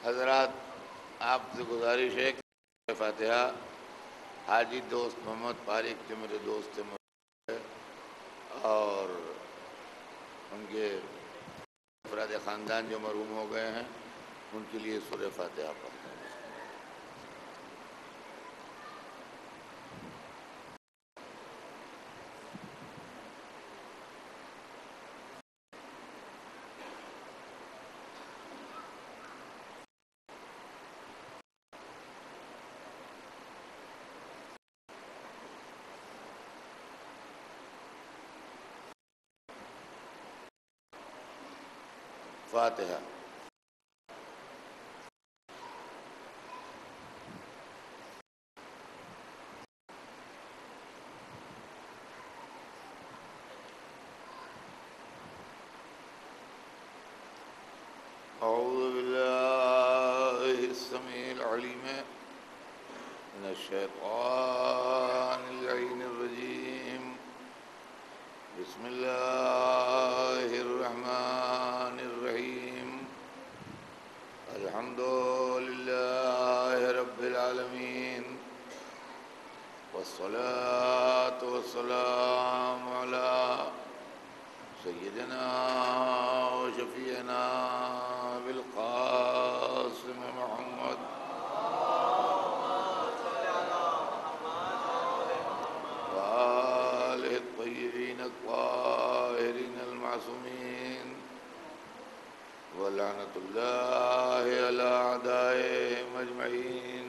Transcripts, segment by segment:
حضرات، آپ سے گزارش ہے کہ فاتحہ حاجی دوست محمد طارق جو میرے دوست ہیں اور ان کے افراد خاندان جو مرحوم ہو گئے ہیں ان کے لیے سورہ فاتحہ پڑھتے ہیں۔ فاتحہ۔ اعوذ باللہ السمیع العلیم من الشیطان اللعین الرجیم، بسم اللہ الرحمن الرحیم، الحمد للہ رب العالمین، والصلاة والسلام علی سیدنا و شفیعنا بالقاسم محمد وآلہ الطیبین الطاہرین المعصومین، ولعنۃ اللہ علی اعدائہم اجمعین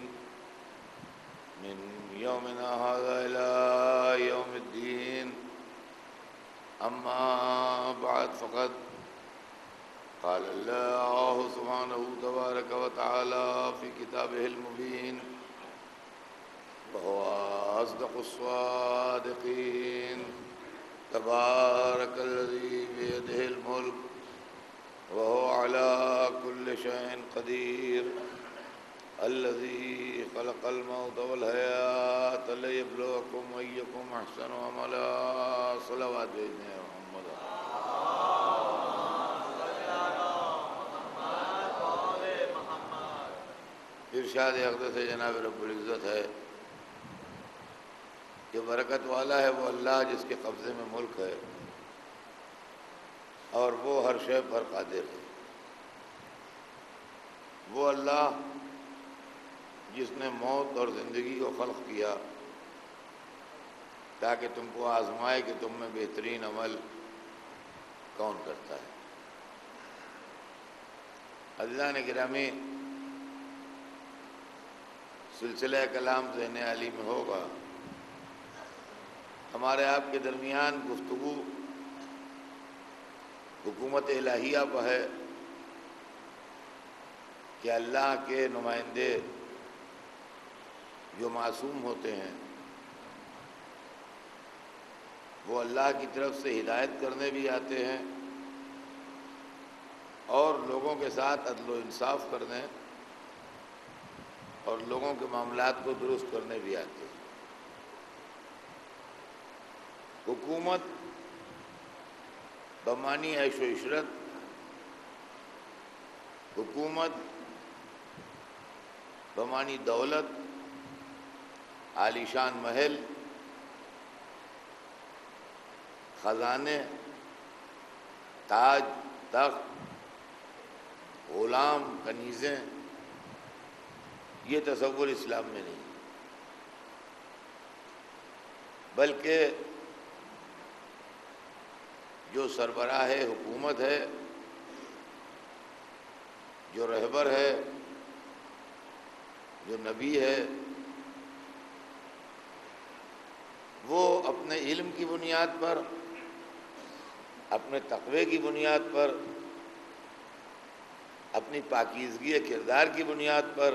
من یومنا ھذا الی یوم الدین۔ اما بعد فقد قال اللہ سبحانہ تبارک و تعالی فی کتابہ المبین وهو اصدق الصادقین، تبارک الذی بیدہ الملک وهو علی کل شیء قدیر، الذی خلق الموت والحیاة لیبلوکم ایکم احسن عملا۔ صلوات بھیجنے محمد۔ ارشاد اقدس جناب رب العزت ہے کہ برکت والا ہے وہ اللہ جس کے قبضے میں ملک ہے اور وہ ہر شے پر قادر ہے۔ وہ اللہ جس نے موت اور زندگی کو خلق کیا تاکہ تم کو آزمائے کہ تم میں بہترین عمل کون کرتا ہے۔ عزیزان گرامی، سلسلہ کلام ذہن علی میں ہوگا۔ ہمارے آپ کے درمیان گفتگو حکومت الہیہ پر ہے کہ اللہ کے نمائندے جو معصوم ہوتے ہیں وہ اللہ کی طرف سے ہدایت کرنے بھی آتے ہیں اور لوگوں کے ساتھ عدل و انصاف کرنے اور لوگوں کے معاملات کو درست کرنے بھی آتے ہیں۔ حکومت بمعنی عیش و عشرت، حکومت بمعنی دولت، عالیشان محل، خزانے، تاج، تخت، غلام، کنیزیں، یہ تصور اسلام میں نہیں، بلکہ جو سربراہ حکومت ہے، جو رہبر ہے، جو نبی ہے، وہ اپنے علم کی بنیاد پر، اپنے تقوی کی بنیاد پر، اپنی پاکیزگی کردار کی بنیاد پر،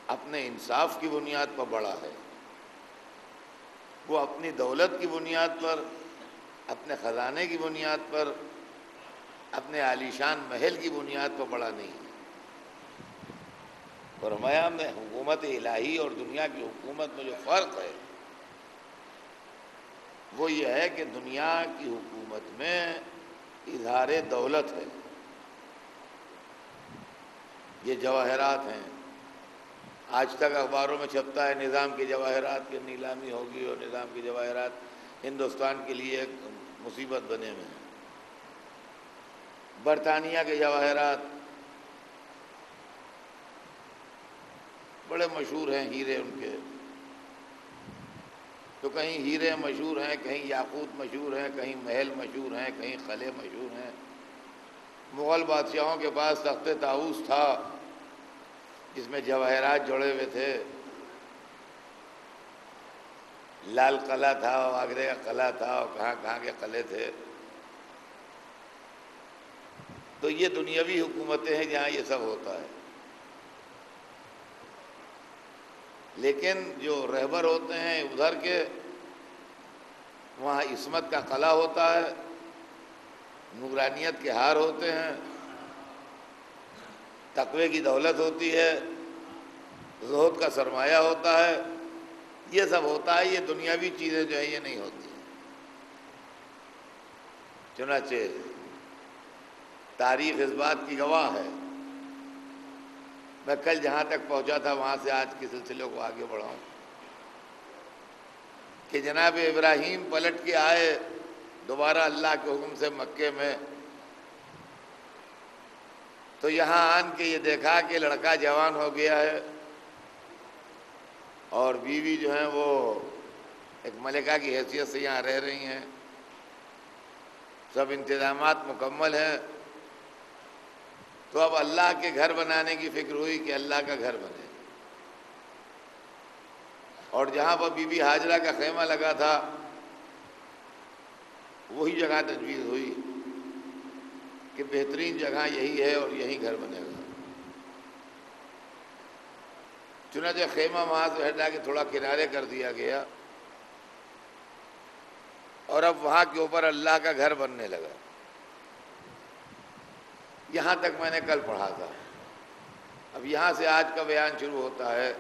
اپنے انصاف کی بنیاد پر بڑا ہے۔ وہ اپنی دولت کی بنیاد پر، اپنے خزانے کی بنیاد پر، اپنے عالیشان محل کی بنیاد پر بڑا نہیں ہے۔ فرمایا میں حکومت الہی اور دنیا کی حکومت میں جو فرق ہے وہ یہ ہے کہ دنیا کی حکومت میں اظہار دولت ہے، یہ جواہرات ہیں. آج تک اخباروں میں چھپتا ہے نظام کے جواہرات کی نیلامی ہوگی اور نظام کے جواہرات ہندوستان کے لیے ایک مصیبت بنے ہوئے ہیں. برطانیہ کے جواہرات بڑے مشہور ہیں، ہیرے ان کے، تو کہیں ہیرے مشہور ہیں، کہیں یاقوت مشہور ہیں، کہیں محل مشہور ہیں، کہیں قلعے مشہور ہیں. مغل بادشاہوں کے پاس تخت طاؤس تھا جس میں جواہرات جڑے ہوئے تھے. لال قلعہ تھا اور آگرے کا قلعہ تھا اور کہاں کہاں کے قلعے تھے. تو یہ دنیاوی حکومتیں ہیں جہاں یہ سب ہوتا ہے. لیکن جو رہبر ہوتے ہیں ادھر کے، وہاں عصمت کا قلعہ ہوتا ہے، نورانیت کے ہار ہوتے ہیں، تقوی کی دولت ہوتی ہے، زہد کا سرمایہ ہوتا ہے. یہ سب ہوتا ہے. یہ دنیاوی چیزیں جو ہیں یہ نہیں ہوتی ہیں. چنانچہ تاریخ اس بات کی گواہ ہے. میں کل جہاں تک پہنچا تھا وہاں سے آج کے سلسلے کو آگے بڑھاؤں کہ جناب ابراہیم پلٹ کے آئے دوبارہ اللہ کے حکم سے مکے میں. تو یہاں آن کے یہ دیکھا کہ لڑکا جوان ہو گیا ہے اور بیوی جو ہیں وہ ایک ملکہ کی حیثیت سے یہاں رہ رہی ہیں. سب انتظامات مکمل ہیں. تو اب اللہ کے گھر بنانے کی فکر ہوئی کہ اللہ کا گھر بنے. اور جہاں پر بی بی ہاجرہ کا خیمہ لگا تھا وہی جگہ تجویز ہوئی کہ بہترین جگہ یہی ہے اور یہی گھر بنے گا. چنانچہ خیمہ وہاں سے ہٹا کے تھوڑا کنارے کر دیا گیا اور اب وہاں کے اوپر اللہ کا گھر بننے لگا. یہاں تک میں نے کل پڑھا تھا. اب یہاں سے آج کا بیان شروع ہوتا ہے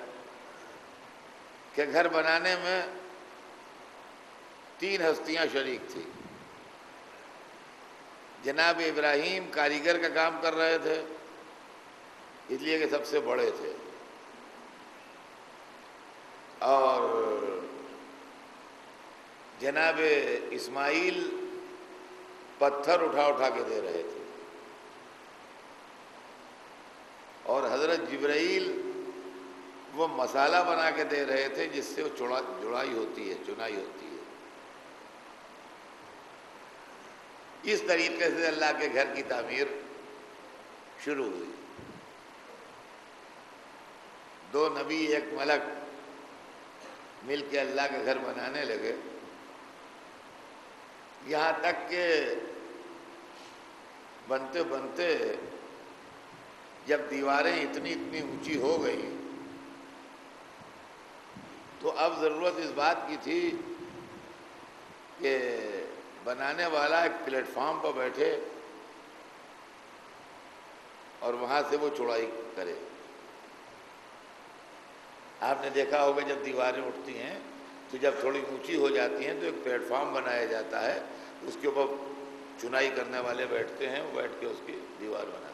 کہ گھر بنانے میں 3 ہستیاں شریک تھیں. جناب ابراہیم کاریگر کا کام کر رہے تھے اس لیے کہ سب سے بڑے تھے، اور جناب اسماعیل پتھر اٹھا اٹھا کے دے رہے تھے، اور حضرت جبرائیل وہ مسالہ بنا کے دے رہے تھے جس سے وہ جڑائی ہوتی ہے، چنائی ہوتی ہے. اس طریقے سے اللہ کے گھر کی تعمیر شروع ہوئی. 2 نبی 1 ملک مل کے اللہ کا گھر بنانے لگے. یہاں تک کہ بنتے بنتے جب دیواریں اتنی اونچی ہو گئیں تو اب ضرورت اس بات کی تھی کہ بنانے والا ایک پلیٹ فارم پر بیٹھے اور وہاں سے وہ چوڑائی کرے. آپ نے دیکھا ہوگا جب دیواریں اٹھتی ہیں تو جب تھوڑی اونچی ہو جاتی ہیں تو ایک پلیٹ فارم بنایا جاتا ہے، اس کے اوپر چنائی کرنے والے بیٹھتے ہیں، وہ بیٹھ کے اس کی دیوار بناتے ہیں.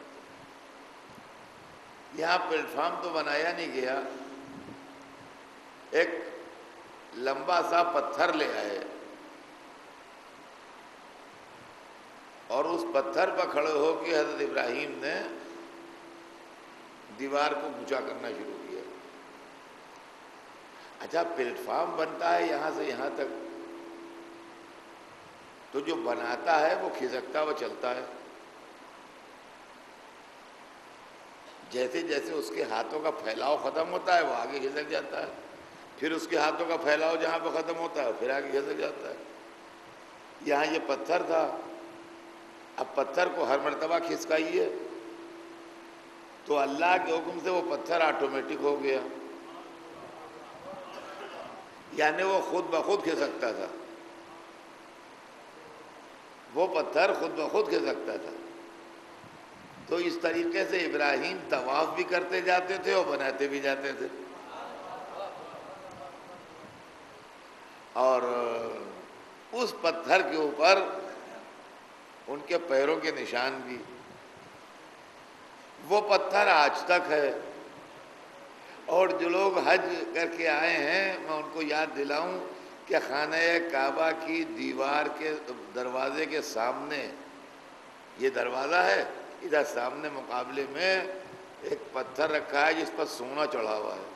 یہاں پلیٹ فارم تو بنایا نہیں گیا، ایک لمبا سا پتھر لے آئے اور اس پتھر پر کھڑے ہو کے حضرت ابراہیم نے دیوار کو اونچا کرنا شروع کیا. اچھا پلیٹ فارم بنتا ہے یہاں سے یہاں تک، تو جو بناتا ہے وہ کھسکتا وہ چلتا ہے. جیسے جیسے اس کے ہاتھوں کا پھیلاؤ ختم ہوتا ہے وہ آگے کھسک جاتا ہے، پھر اس کے ہاتھوں کا پھیلاؤ جہاں پہ ختم ہوتا ہے پھر آگے کھسک جاتا ہے. یہاں یہ پتھر تھا، اب پتھر کو ہر مرتبہ کھسکائیے تو اللہ کے حکم سے وہ پتھر آٹومیٹک ہو گیا، یعنی وہ خود بخود کھسکتا تھا. وہ پتھر خود بخود کھسکتا تھا. تو اس طریقے سے ابراہیم طواف بھی کرتے جاتے تھے اور بناتے بھی جاتے تھے. اور اس پتھر کے اوپر ان کے پیروں کے نشان بھی. وہ پتھر آج تک ہے۔ اور جو لوگ حج کر کے آئے ہیں میں ان کو یاد دلاؤں کہ خانہ کعبہ کی دیوار کے دروازے کے سامنے، یہ دروازہ ہے، ادھر سامنے مقابلے میں ایک پتھر رکھا ہے جس پر سونا چڑھا ہوا ہے،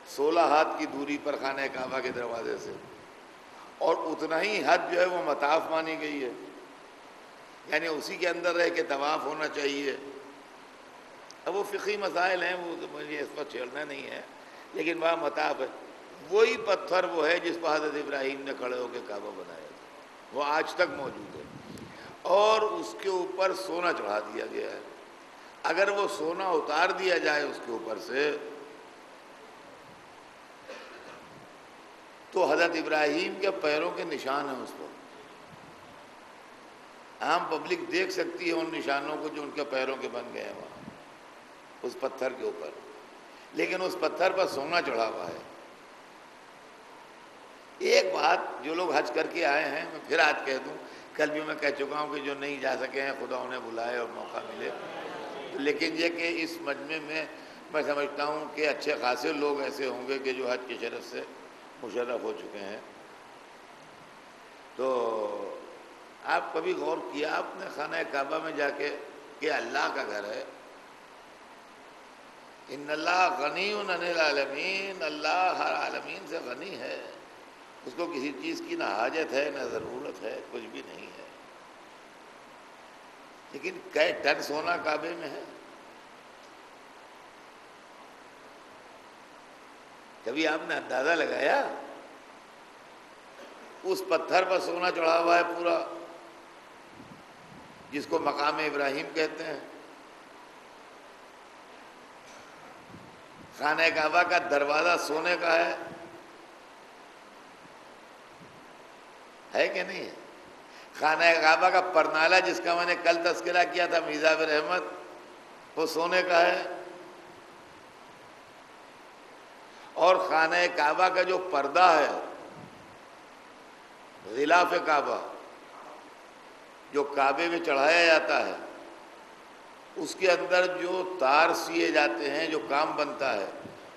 16 ہاتھ کی دوری پر خانہ کعبہ کے دروازے سے، اور اتنا ہی حد جو ہے وہ مطاف مانی گئی ہے، یعنی اسی کے اندر رہ کے طواف ہونا چاہیے۔ اب وہ فقہی مسائل ہیں، وہ مجھے اس پر چھیڑنا نہیں ہے، لیکن وہاں مطاف ہے۔ وہی پتھر وہ ہے جس پر حضرت ابراہیم نے کھڑے ہو کے کعبہ بنایا تھا، وہ آج تک موجود ہے، اور اس کے اوپر سونا چڑھا دیا گیا ہے۔ اگر وہ سونا اتار دیا جائے اس کے اوپر سے تو حضرت ابراہیم کے پیروں کے نشان ہیں اس پر، عام پبلک دیکھ سکتی ہے ان نشانوں کو جو ان کے پیروں کے بن گئے ہیں وہاں اس پتھر کے اوپر، لیکن اس پتھر پر سونا چڑھا ہوا ہے۔ ایک بات جو لوگ حج کر کے آئے ہیں میں پھر آج کہہ دوں، کل بھی میں کہہ چکا ہوں کہ جو نہیں جا سکے ہیں خدا انہیں بلائے اور موقع ملے، لیکن یہ کہ اس مجمع میں سمجھتا ہوں کہ اچھے خاصے لوگ ایسے ہوں گے کہ جو حج کی شرف سے مشرف ہو چکے ہیں۔ تو آپ کبھی غور کیا آپ نے خانہ کعبہ میں جا کے کہ اللہ کا گھر ہے، ان اللہ غنی عن العالمین، اللہ ہر عالمین سے غنی ہے، اس کو کسی چیز کی نہ حاجت ہے نہ ضرورت ہے، کچھ بھی نہیں ہے، لیکن کئی ٹن سونا کعبے میں ہے۔ کبھی آپ نے اندازہ لگایا؟ اس پتھر پر سونا چڑھا ہوا ہے پورا، جس کو مقام ابراہیم کہتے ہیں۔ خانہ کعبہ کا دروازہ سونے کا ہے کہ نہیں ہے؟ خانہ کعبہ کا پرنالہ جس کا میں نے کل تذکرہ کیا تھا میزاب رحمت، وہ سونے کا ہے، اور خانہ کعبہ کا جو پردہ ہے غلاف کعبہ جو کعبے میں چڑھایا جاتا ہے، اس کے اندر جو تار سیے جاتے ہیں، جو کام بنتا ہے،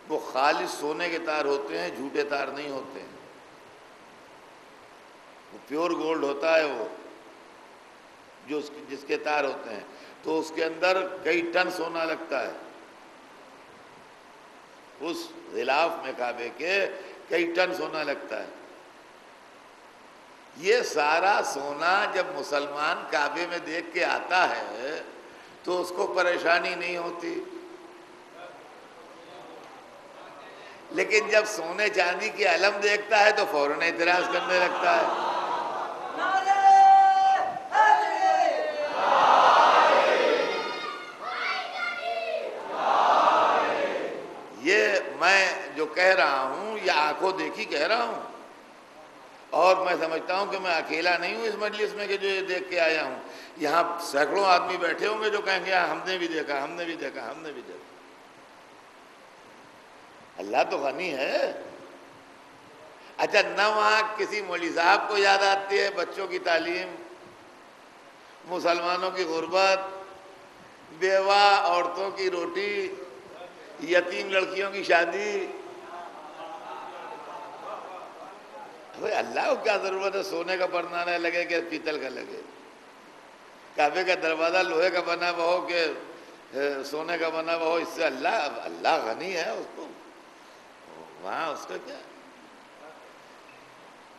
وہ خالص سونے کے تار ہوتے ہیں، جھوٹے تار نہیں ہوتے ہیں، وہ پیور گولڈ ہوتا ہے، وہ جو جس کے تار ہوتے ہیں، تو اس کے اندر کئی ٹن سونا لگتا ہے، اس غلاف میں کعبے کے کئی ٹن سونا لگتا ہے۔ یہ سارا سونا جب مسلمان کعبے میں دیکھ کے آتا ہے تو اس کو پریشانی نہیں ہوتی، لیکن جب سونے چاندی کے علم دیکھتا ہے تو فوراً اعتراض کرنے لگتا ہے۔ یہ میں جو کہہ رہا ہوں یہ آنکھوں دیکھی کہہ رہا ہوں، اور میں سمجھتا ہوں کہ میں اکیلا نہیں ہوں اس مجلس میں کہ جو یہ دیکھ کے آیا ہوں، یہاں سینکڑوں آدمی بیٹھے ہوں گے جو کہیں گے ہم نے بھی دیکھا، ہم نے بھی دیکھا، ہم نے بھی دیکھا۔ اللہ تو غنی ہے۔ اچھا، نہ وہاں کسی مولوی صاحب کو یاد آتی ہے بچوں کی تعلیم، مسلمانوں کی غربت، بیوہ عورتوں کی روٹی، یتیم لڑکیوں کی شادی؟ اللہ کو کیا ضرورت ہے سونے کا پرنالہ لگے کہ پیتل کا لگے؟ کعبے کا دروازہ لوہے کا بنا ہوا ہو کہ سونے کا بنا ہوا ہو، اس سے اللہ غنی ہے، اس کو وہاں اس کا کیا؟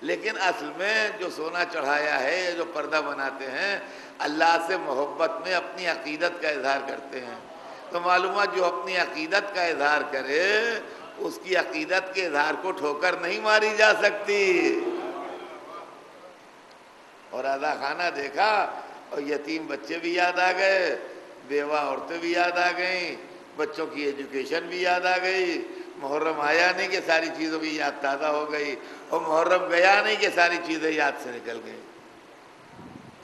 لیکن اصل میں جو سونا چڑھایا ہے، جو پردہ بناتے ہیں، اللہ سے محبت میں اپنی عقیدت کا اظہار کرتے ہیں۔ تو معلومات جو اپنی عقیدت کا اظہار کرے اس کی عقیدت کے اظہار کو ٹھوکر نہیں ماری جا سکتی۔ اور آدھا خانہ دیکھا اور یتیم بچے بھی یاد آ گئے، بیوہ عورتیں بھی یاد آ گئیں، بچوں کی ایجوکیشن بھی یاد آ گئی، محرم آیا نہیں کہ ساری چیزوں کی یاد تازہ ہو گئی، اور محرم گیا نہیں کہ ساری چیزیں یاد سے نکل گئیں۔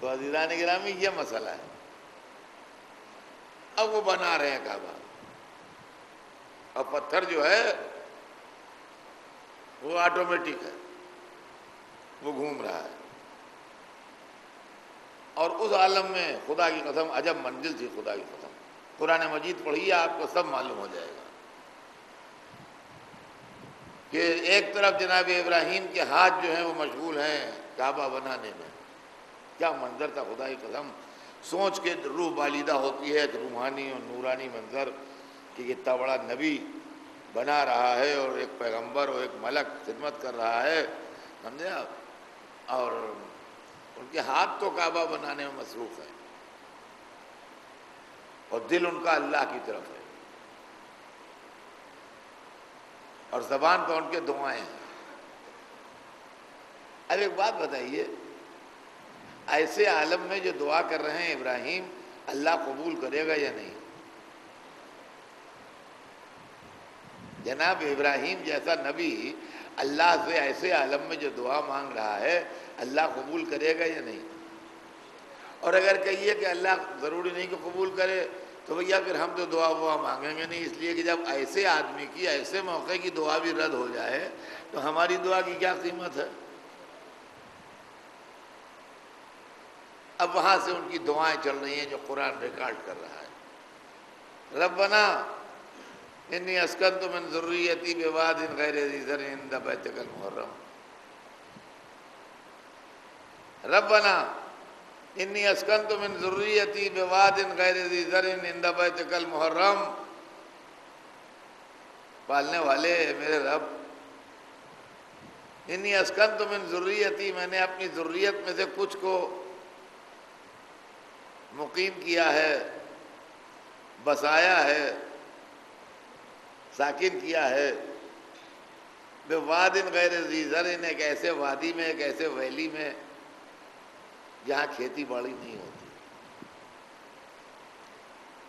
تو عزیزان گرامی یہ مسئلہ ہے۔ اب وہ بنا رہے ہیں کعبہ، اور پتھر جو ہے وہ آٹومیٹک ہے، وہ گھوم رہا ہے، اور اس عالم میں خدا کی قسم عجب منزل تھی، خدا کی قسم۔ قرآن مجید پڑھیے، آپ کو سب معلوم ہو جائے گا کہ ایک طرف جناب ابراہیم کے ہاتھ جو ہیں وہ مشغول ہیں کعبہ بنانے میں۔ کیا منظر تھا خدا کی قسم، سوچ کے روح بالیدہ ہوتی ہے، ایک روحانی اور نورانی منظر کہ اتنا بڑا نبی بنا رہا ہے اور ایک پیغمبر اور ایک ملک خدمت کر رہا ہے، سمجھے آپ؟ اور ان کے ہاتھ تو کعبہ بنانے میں مصروف ہیں اور دل ان کا اللہ کی طرف ہے، اور زبان پر ان کے دعائیں ہیں۔ اب ایک بات بتائیے، ایسے عالم میں جو دعا کر رہے ہیں ابراہیم، اللہ قبول کرے گا یا نہیں؟ جناب ابراہیم جیسا نبی اللہ سے ایسے عالم میں جو دعا مانگ رہا ہے، اللہ قبول کرے گا یا نہیں؟ اور اگر کہیے کہ اللہ ضروری نہیں کہ قبول کرے، تو بھیا پھر ہم تو دعا مانگیں گے نہیں، اس لیے کہ جب ایسے آدمی کی ایسے موقع کی دعا بھی رد ہو جائے تو ہماری دعا کی کیا قیمت ہے؟ اب وہاں سے ان کی دعائیں چل رہی ہیں جو قرآن ریکارڈ کر رہا ہے۔ ربنا انی اسکنت من ذریتی بواد غیر ذی زرع عند بیتک المحرم، ربنا انی اسکنت من ذریتی بواد غیر ذی زرع عند بیتک المحرم، پالنے والے میرے رب، انی اسکنت من ذریتی، میں نے اپنی ذریت میں سے کچھ کو مقیم کیا ہے، بسایا ہے، ساکن کیا ہے، بواد غیر ذی زرع، ایک ایسے وادی میں، ایک ایسے ویلی میں جہاں کھیتی باڑی نہیں ہوتی۔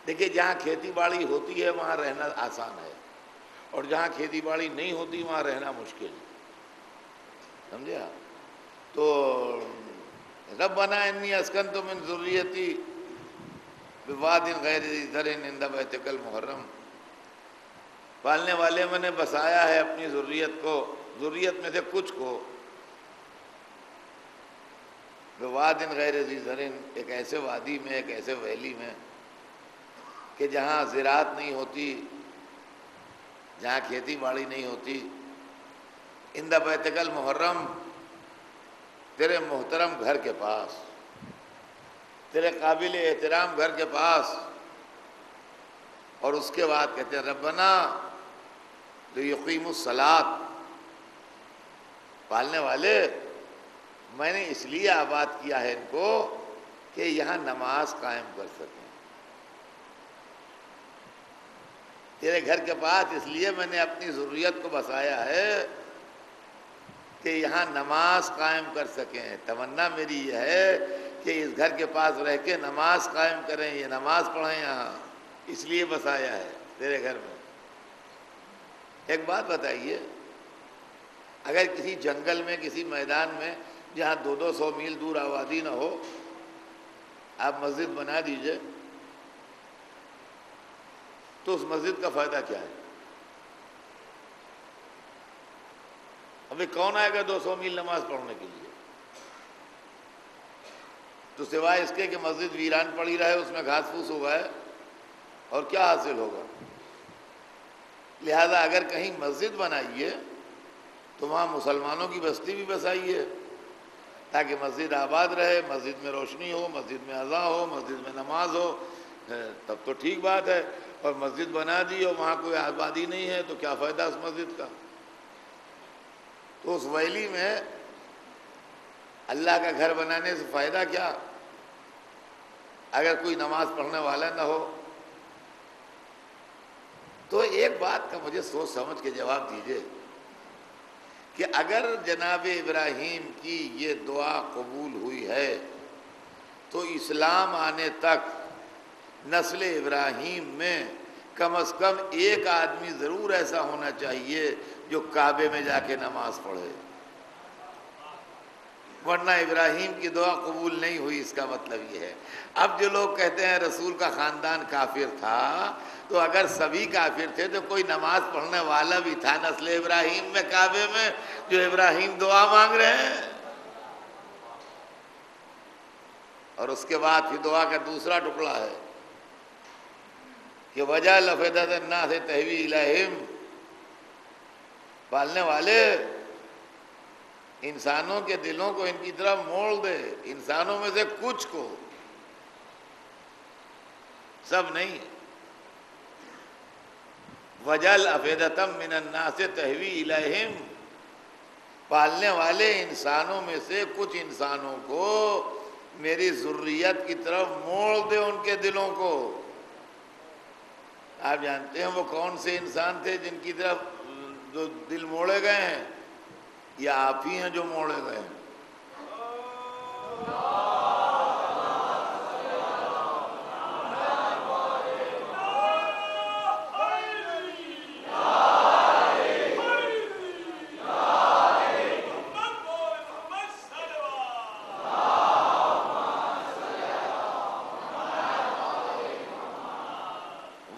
دیکھیے جہاں کھیتی باڑی ہوتی ہے وہاں رہنا آسان ہے، اور جہاں کھیتی باڑی نہیں ہوتی وہاں رہنا مشکل ہے، سمجھے آپ؟ تو ربنا انی اسکنت من ذریتی بواد غیر ذی زرع عند بیتک المحرم، پالنے والے میں نے بسایا ہے اپنی ذریت کو، ذریت میں سے کچھ کو، بواد غیر ذی زرع، ایک ایسے وادی میں، ایک ایسے ویلی میں کہ جہاں زراعت نہیں ہوتی، جہاں کھیتی باڑی نہیں ہوتی، عند بیتک المحرم، تیرے محترم گھر کے پاس، تیرے قابل احترام گھر کے پاس۔ اور اس کے بعد کہتے ہیں ربنا لیقیموا الصلاۃ، پالنے والے میں نے اس لیے آباد کیا ہے ان کو کہ یہاں نماز قائم کر سکیں، تیرے گھر کے پاس اس لیے میں نے اپنی ذریت کو بسایا ہے کہ یہاں نماز قائم کر سکیں۔ تمنا میری یہ ہے کہ اس گھر کے پاس رہ کے نماز قائم کریں، یہ نماز پڑھیں یہاں، اس لیے بسایا ہے تیرے گھر میں۔ ایک بات بتائیے، اگر کسی جنگل میں، کسی میدان میں جہاں 200 میل دور آبادی نہ ہو، آپ مسجد بنا دیجئے تو اس مسجد کا فائدہ کیا ہے؟ ابھی کون آئے گا 200 میل نماز پڑھنے کے لیے؟ تو سوائے اس کے کہ مسجد ویران پڑی رہے، اس میں گھاس پھوس اگائے، اور کیا حاصل ہوگا؟ لہذا اگر کہیں مسجد بنائیے تو وہاں مسلمانوں کی بستی بھی بسائیے تاکہ مسجد آباد رہے، مسجد میں روشنی ہو، مسجد میں اذان ہو، مسجد میں نماز ہو، تب تو ٹھیک بات ہے۔ اور مسجد بنا دی اور وہاں کوئی آبادی نہیں ہے تو کیا فائدہ اس مسجد کا؟ تو اس ویلی میں اللہ کا گھر بنانے سے فائدہ کیا اگر کوئی نماز پڑھنے والا نہ ہو؟ تو ایک بات کا مجھے سوچ سمجھ کے جواب دیجئے کہ اگر جناب ابراہیم کی یہ دعا قبول ہوئی ہے تو اسلام آنے تک نسل ابراہیم میں کم از کم ایک آدمی ضرور ایسا ہونا چاہیے جو کعبے میں جا کے نماز پڑھے، ورنہ ابراہیم کی دعا قبول نہیں ہوئی۔ اس کا مطلب یہ ہے، اب جو لوگ کہتے ہیں رسول کا خاندان کافر تھا، تو اگر سبھی کافر تھے تو کوئی نماز پڑھنے والا بھی تھا نسل ابراہیم میں، کعبے میں، جو ابراہیم دعا مانگ رہے ہیں۔ اور اس کے بعد پھر دعا کا دوسرا ٹکڑا ہے کہ وجعل افئدۃ الناس تہوی الیہم، پالنے والے انسانوں کے دلوں کو ان کی طرف موڑ دے، انسانوں میں سے کچھ کو، سب نہیں۔ وجعل افئدۃ من الناس تہوی الیہم، پالنے والے انسانوں میں سے کچھ انسانوں کو میری ذریت کی طرف موڑ دے، ان کے دلوں کو۔ آپ جانتے ہیں وہ کون سے انسان تھے جن کی طرف جو دل موڑے گئے ہیں؟ یا آپ ہی ہیں جو موڑے گئے ہیں؟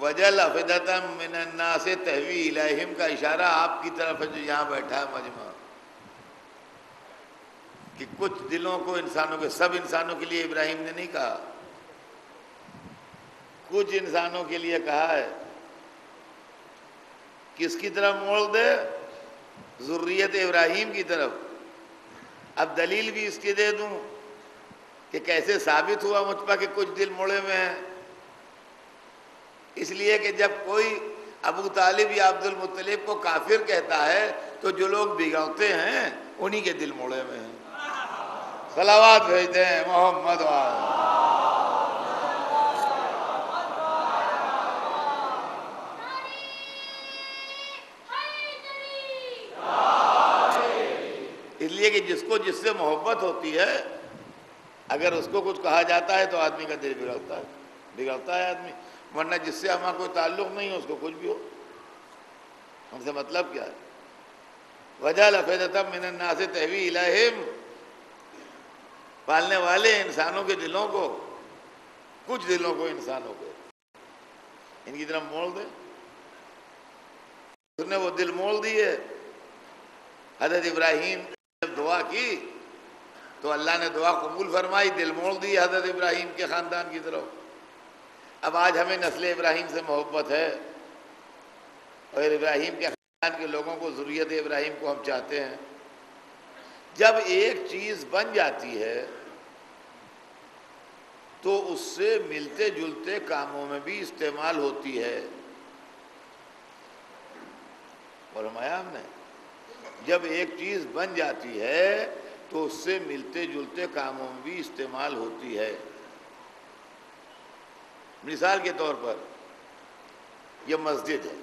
وجعل افئدۃ من الناس تہوی الیہم کا اشارہ آپ کی طرف ہے جو یہاں بیٹھا ہے مجمع، کہ کچھ دلوں کو انسانوں کے، سب انسانوں کے لیے ابراہیم نے نہیں کہا، کچھ انسانوں کے لیے کہا ہے۔ کس کی طرف موڑ دے؟ ذریت ابراہیم کی طرف۔ اب دلیل بھی اس کی دے دوں کہ کیسے ثابت ہوا مجھ پر کہ کچھ دل موڑے میں ہیں۔ اس لیے کہ جب کوئی ابو طالب یا عبد المطلب کو کافر کہتا ہے تو جو لوگ بگڑتے ہیں انہی کے دل موڑے میں ہیں۔ صلوات بھیجتے ہیں محمد وآلہ۔ اس لیے کہ جس کو جس سے محبت ہوتی ہے، اگر اس کو کچھ کہا جاتا ہے تو آدمی کا دل بگڑتا ہے آدمی، ورنہ جس سے ہمارا کوئی تعلق نہیں ہے اس کو کچھ بھی ہو، ان سے مطلب کیا ہے؟ وجعل افئدۃ من الناس تہوی الیہم، پالنے والے انسانوں کے دلوں کو، کچھ دلوں کو انسانوں کے، ان کی طرف موڑ دے۔ اس نے وہ دل موڑ دیے۔ حضرت ابراہیم نے جب دعا کی تو اللہ نے دعا قبول فرمائی، دل موڑ دی حضرت ابراہیم کے خاندان کی طرف۔ اب آج ہمیں نسل ابراہیم سے محبت ہے اور ابراہیم کے خاندان کے لوگوں کو، ذریت ابراہیم کو ہم چاہتے ہیں۔ جب ایک چیز بن جاتی ہے تو اس سے ملتے جلتے کاموں میں بھی استعمال ہوتی ہے۔ فرمایا ہم نے، جب ایک چیز بن جاتی ہے تو اس سے ملتے جلتے کاموں میں بھی استعمال ہوتی ہے۔ مثال کے طور پر یہ مسجد ہے،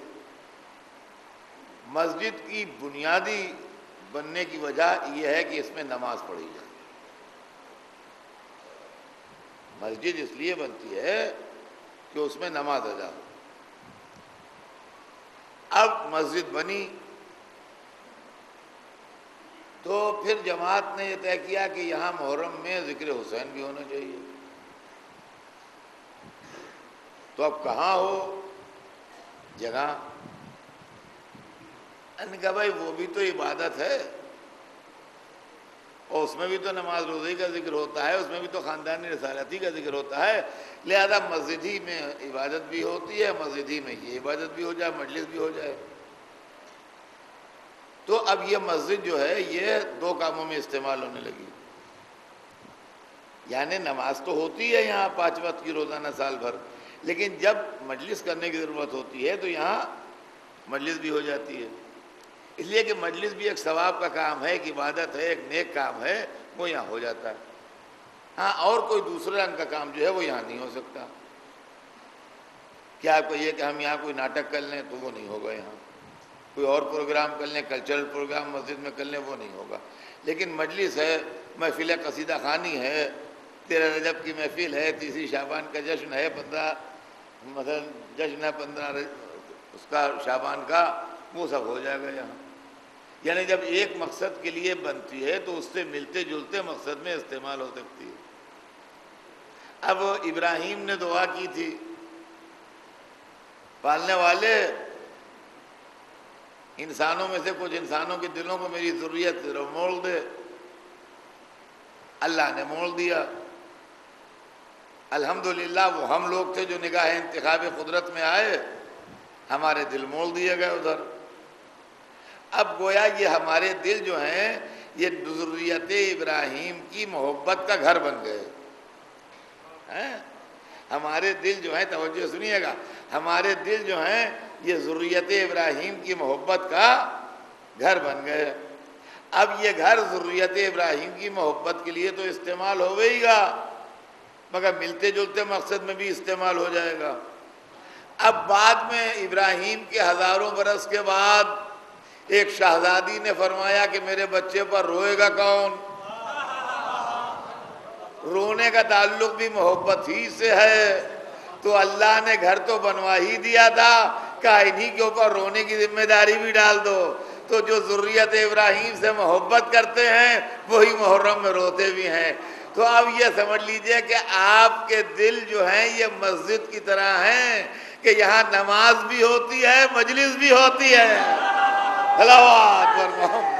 مسجد کی بنیادی بننے کی وجہ یہ ہے کہ اس میں نماز پڑھی جائے۔ مسجد اس لیے بنتی ہے کہ اس میں نماز ادا ہو۔ اب مسجد بنی تو پھر جماعت نے یہ طے کیا کہ یہاں محرم میں ذکر حسین بھی ہونا چاہیے۔ تو اب کہاں ہو جگہ؟ ان کا بھائی وہ بھی تو عبادت ہے اور اس میں بھی تو نماز روزے کا ذکر ہوتا ہے، اس میں بھی تو خاندانی رسالتی کا ذکر ہوتا ہے، لہذا مسجد ہی میں عبادت بھی ہوتی ہے، مسجد ہی میں یہ عبادت بھی ہو جائے، مجلس بھی ہو جائے۔ تو اب یہ مسجد جو ہے یہ دو کاموں میں استعمال ہونے لگی، یعنی نماز تو ہوتی ہے یہاں 5 وقت کی روزانہ سال بھر، لیکن جب مجلس کرنے کی ضرورت ہوتی ہے تو یہاں مجلس بھی ہو جاتی ہے۔ اس لیے کہ مجلس بھی ایک ثواب کا کام ہے، ایک عبادت ہے، ایک نیک کام ہے، وہ یہاں ہو جاتا ہے۔ ہاں، اور کوئی دوسرے رنگ کا کام جو ہے وہ یہاں نہیں ہو سکتا۔ کیا آپ کو یہ کہ ہم یہاں کوئی ناٹک کر لیں تو وہ نہیں ہوگا، یہاں کوئی اور پروگرام کر لیں، کلچرل پروگرام مسجد میں کر لیں، وہ نہیں ہوگا۔ لیکن مجلس ہے، محفل قصیدہ خوانی ہے، 13 رجب کی محفل ہے، 30 شعبان کا جشن ہے، 15 مثلا جشن ہے 15 اس کا شعبان کا، وہ سب ہو جائے گا یہاں۔ یعنی جب ایک مقصد کے لیے بنتی ہے تو اس سے ملتے جلتے مقصد میں استعمال ہو سکتی ہے۔ اب ابراہیم نے دعا کی تھی، پالنے والے انسانوں میں سے کچھ انسانوں کے دلوں کو میری ذریت موڑ دے۔ اللہ نے موڑ دیا۔ الحمدللہ وہ ہم لوگ تھے جو نگاہ انتخاب قدرت میں آئے، ہمارے دل موڑ دیے گئے ادھر۔ اب گویا یہ ہمارے دل جو ہیں یہ ذریت ابراہیم کی محبت کا گھر بن گئے ہیں۔ ہمارے دل جو ہیں، توجہ سنیے گا، ہمارے دل جو ہیں یہ ذریت ابراہیم کی محبت کا گھر بن گئے۔ اب یہ گھر ذریت ابراہیم کی محبت کے لیے تو استعمال ہوئے ہی گا، مگر ملتے جلتے مقصد میں بھی استعمال ہو جائے گا۔ اب بعد میں ابراہیم کے ہزاروں برس کے بعد ایک شہزادی نے فرمایا کہ میرے بچے پر روئے گا کون؟ رونے کا تعلق بھی محبت ہی سے ہے، تو اللہ نے گھر تو بنوا ہی دیا تھا، کہا انہی کے اوپر رونے کی ذمہ داری بھی ڈال دو۔ تو جو ذریت ابراہیم سے محبت کرتے ہیں وہی محرم میں روتے بھی ہیں۔ تو اب یہ سمجھ لیجئے کہ آپ کے دل جو ہیں یہ مسجد کی طرح ہیں کہ یہاں نماز بھی ہوتی ہے، مجلس بھی ہوتی ہے۔ صلوات پر محمد۔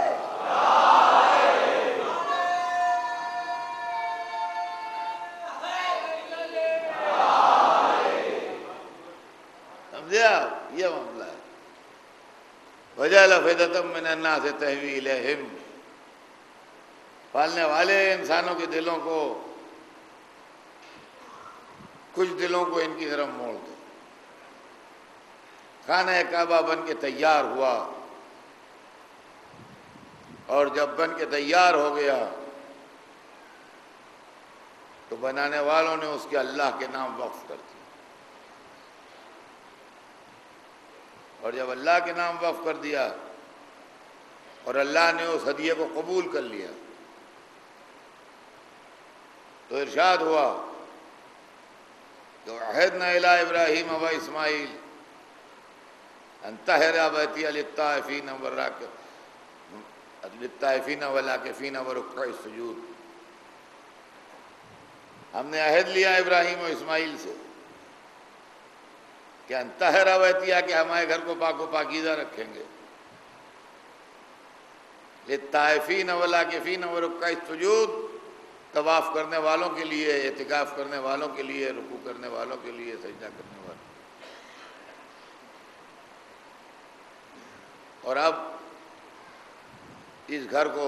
سمجھے آپ؟ یہ معاملہ ہے۔ وَجَعَلَ أَفْئِدَةً مِّنَ النَّاسِ تَهْوِي إِلَيْهِمْ، پالنے والے انسانوں کے دلوں کو، کچھ دلوں کو ان کی طرف موڑ دے۔ خانہ کعبہ بن کے تیار ہوا، اور جب بن کے تیار ہو گیا تو بنانے والوں نے اس کے اللہ کے نام وقف کر دیا، اور جب اللہ کے نام وقف کر دیا اور اللہ نے اس ہدیے کو قبول کر لیا تو ارشاد ہوا کہ وَعَهِدْنَا إِلَىٰ إِبْرَاهِيمَ وَإِسْمَاعِيلَ أَن طَهِّرَ بَيْتِيَ لِلطَّائِفِينَ وَالْعَاكِفِينَ وَرُكَّعِ السُّجُودِ۔ ہم نے عہد لیا ابراہیم و اسماعیل سے کہ ان طَهِرَ بَيْتِيَ، کہ ہمارے گھر کو پاک و پاکیزہ رکھیں گے، لِلطَّائِفِينَ وَالْعَاكِفِينَ وَرُكَّعِ السُّجُودِ، طواف کرنے والوں کے لیے، اعتکاف کرنے والوں کے لیے، رکوع کرنے والوں کے لیے، سجدہ کرنے والوں۔ اور اب اس گھر کو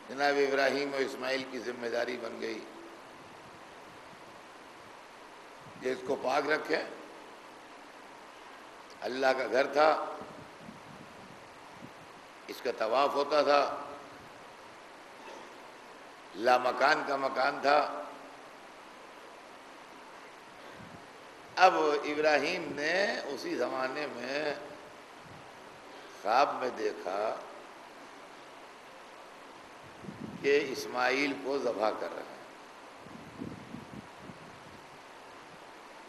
جناب ابراہیم و اسماعیل کی ذمہ داری بن گئی کہ اس کو پاک رکھیں۔ اللہ کا گھر تھا، اس کا طواف ہوتا تھا، لا مکان کا مکان تھا۔ اب ابراہیم نے اسی زمانے میں خواب میں دیکھا کہ اسماعیل کو ذبح کر رہے ہیں۔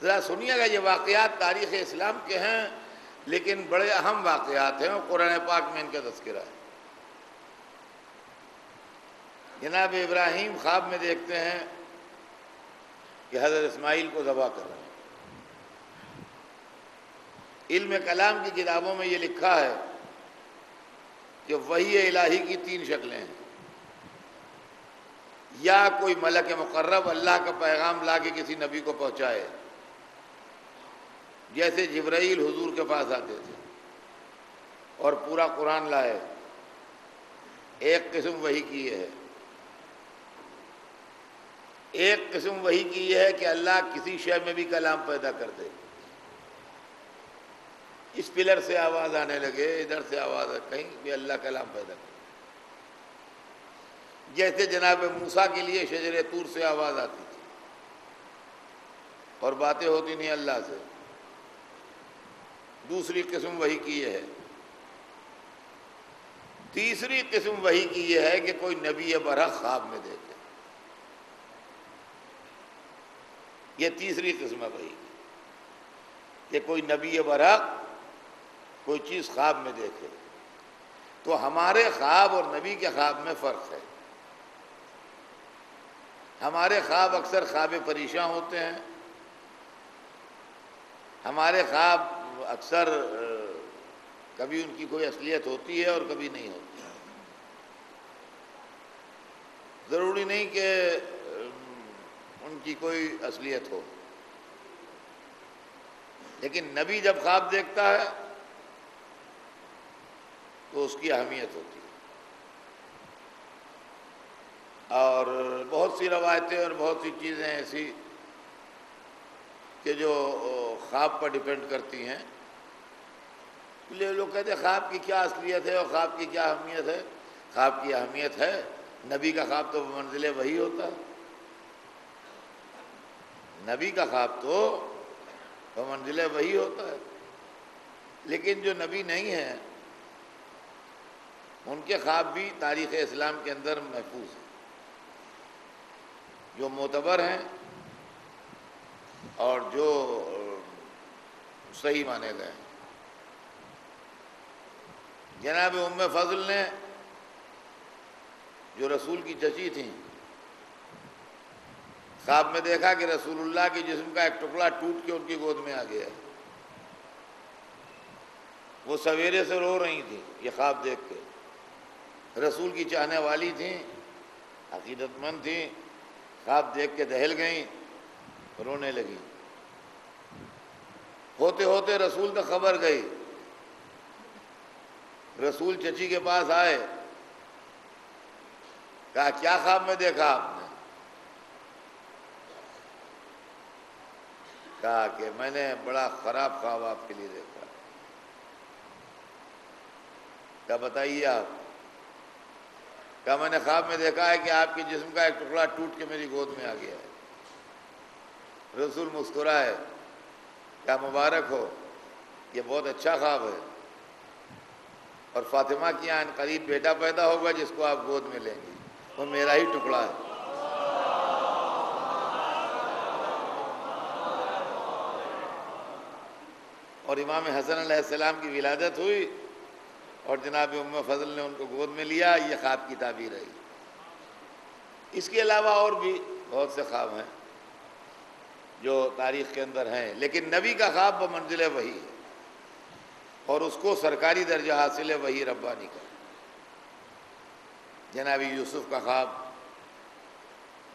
ذرا سنیے گا، یہ واقعات تاریخ اسلام کے ہیں لیکن بڑے اہم واقعات ہیں، اور قرآن پاک میں ان کا تذکرہ ہے۔ جناب ابراہیم خواب میں دیکھتے ہیں کہ حضرت اسماعیل کو ذبح کر رہے ہیں۔ علم کلام کی کتابوں میں یہ لکھا ہے کہ وحی الہی کی 3 شکلیں ہیں۔ یا کوئی ملک مقرب اللہ کا پیغام لا کے کسی نبی کو پہنچائے، جیسے جبرائیل حضور کے پاس آتے تھے اور پورا قرآن لائے، ایک قسم وحی کی یہ ہے۔ ایک قسم وحی کی یہ ہے کہ اللہ کسی شے میں بھی کلام پیدا کر دے، اس پلر سے آواز آنے لگے، ادھر سے آواز، کہیں بھی اللہ کلام پیدا کرے۔ جیسے جناب موسیٰ کے لیے شجر طور سے آواز آتی تھی اور باتیں ہوتی نہیں اللہ سے۔ دوسری قسم وحی کی یہ ہے۔ تیسری قسم وحی کی یہ ہے کہ کوئی نبی برحق خواب میں دیکھے، یہ تیسری قسم ہے وحی کی، کہ کوئی نبی برحق کوئی چیز خواب میں دیکھے۔ تو ہمارے خواب اور نبی کے خواب میں فرق ہے۔ ہمارے خواب اکثر خواب پریشاں ہوتے ہیں، ہمارے خواب اکثر کبھی ان کی کوئی اصلیت ہوتی ہے اور کبھی نہیں ہوتی ہے۔ ضروری نہیں کہ ان کی کوئی اصلیت ہو، لیکن نبی جب خواب دیکھتا ہے تو اس کی اہمیت ہوتی ہے۔ اور بہت سی روایتیں اور بہت سی چیزیں ایسی کہ جو خواب پر ڈیپینڈ کرتی ہیں۔ لوگ کہتے ہیں خواب کی کیا اصلیت ہے اور خواب کی کیا اہمیت ہے۔ خواب کی اہمیت ہے، نبی کا خواب تو منزل وحی ہوتا ہے، نبی کا خواب تو منزل وحی ہوتا ہے، لیکن جو نبی نہیں ہیں ان کے خواب بھی تاریخ اسلام کے اندر محفوظ ہیں، جو معتبر ہیں اور جو صحیح مانے گئے ہیں۔ جناب ام فضل نے جو رسول کی چچی تھیں، خواب میں دیکھا کہ رسول اللہ کے جسم کا ایک ٹکڑا ٹوٹ کے ان کی گود میں آ گیا ہے۔ وہ سویرے سے رو رہی تھیں یہ خواب دیکھ کے، رسول کی چاہنے والی تھیں، عقیدت مند تھیں، خواب دیکھ کے دہل گئیں، رونے لگیں۔ ہوتے ہوتے رسول تک خبر گئی، رسول چچی کے پاس آئے، کہا کیا خواب میں دیکھا آپ نے؟ کہا کہ میں نے بڑا خراب خواب آپ کے لیے دیکھا۔ کیا بتائیے آپ؟ کہا میں نے خواب میں دیکھا ہے کہ آپ کے جسم کا ایک ٹکڑا ٹوٹ کے میری گود میں آ گیا ہے۔ رسول مسکرائے، کیا مبارک ہو، یہ بہت اچھا خواب ہے، اور فاطمہ کی یہاں قریب بیٹا پیدا ہوگا جس کو آپ گود میں لیں گی، وہ میرا ہی ٹکڑا ہے۔ اور امام حسن علیہ السلام کی ولادت ہوئی اور جناب ام فضل نے ان کو گود میں لیا، یہ خواب کی تعبیر ہے۔ اس کے علاوہ اور بھی بہت سے خواب ہیں جو تاریخ کے اندر ہیں، لیکن نبی کا خواب بمنزل وحی ہے، اور اس کو سرکاری درجہ حاصل ہے وحی ربانی کا۔ جناب یوسف کا خواب،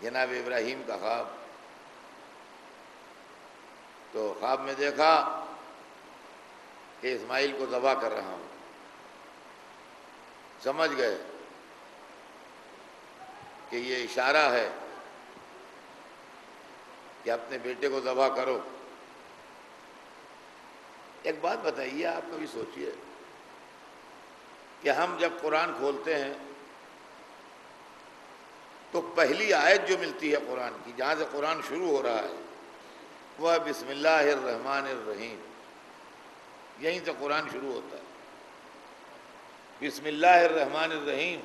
جناب ابراہیم کا خواب، تو خواب میں دیکھا کہ اسماعیل کو ذبح کر رہا ہوں، سمجھ گئے کہ یہ اشارہ ہے کہ اپنے بیٹے کو ذبح کرو۔ ایک بات بتائیے، آپ کبھی سوچئے کہ ہم جب قرآن کھولتے ہیں تو پہلی آیت جو ملتی ہے قرآن کی، جہاں سے قرآن شروع ہو رہا ہے، وہ ہے بسم اللہ الرحمن الرحیم، یہیں سے قرآن شروع ہوتا ہے۔ بسم اللہ الرحمن الرحیم،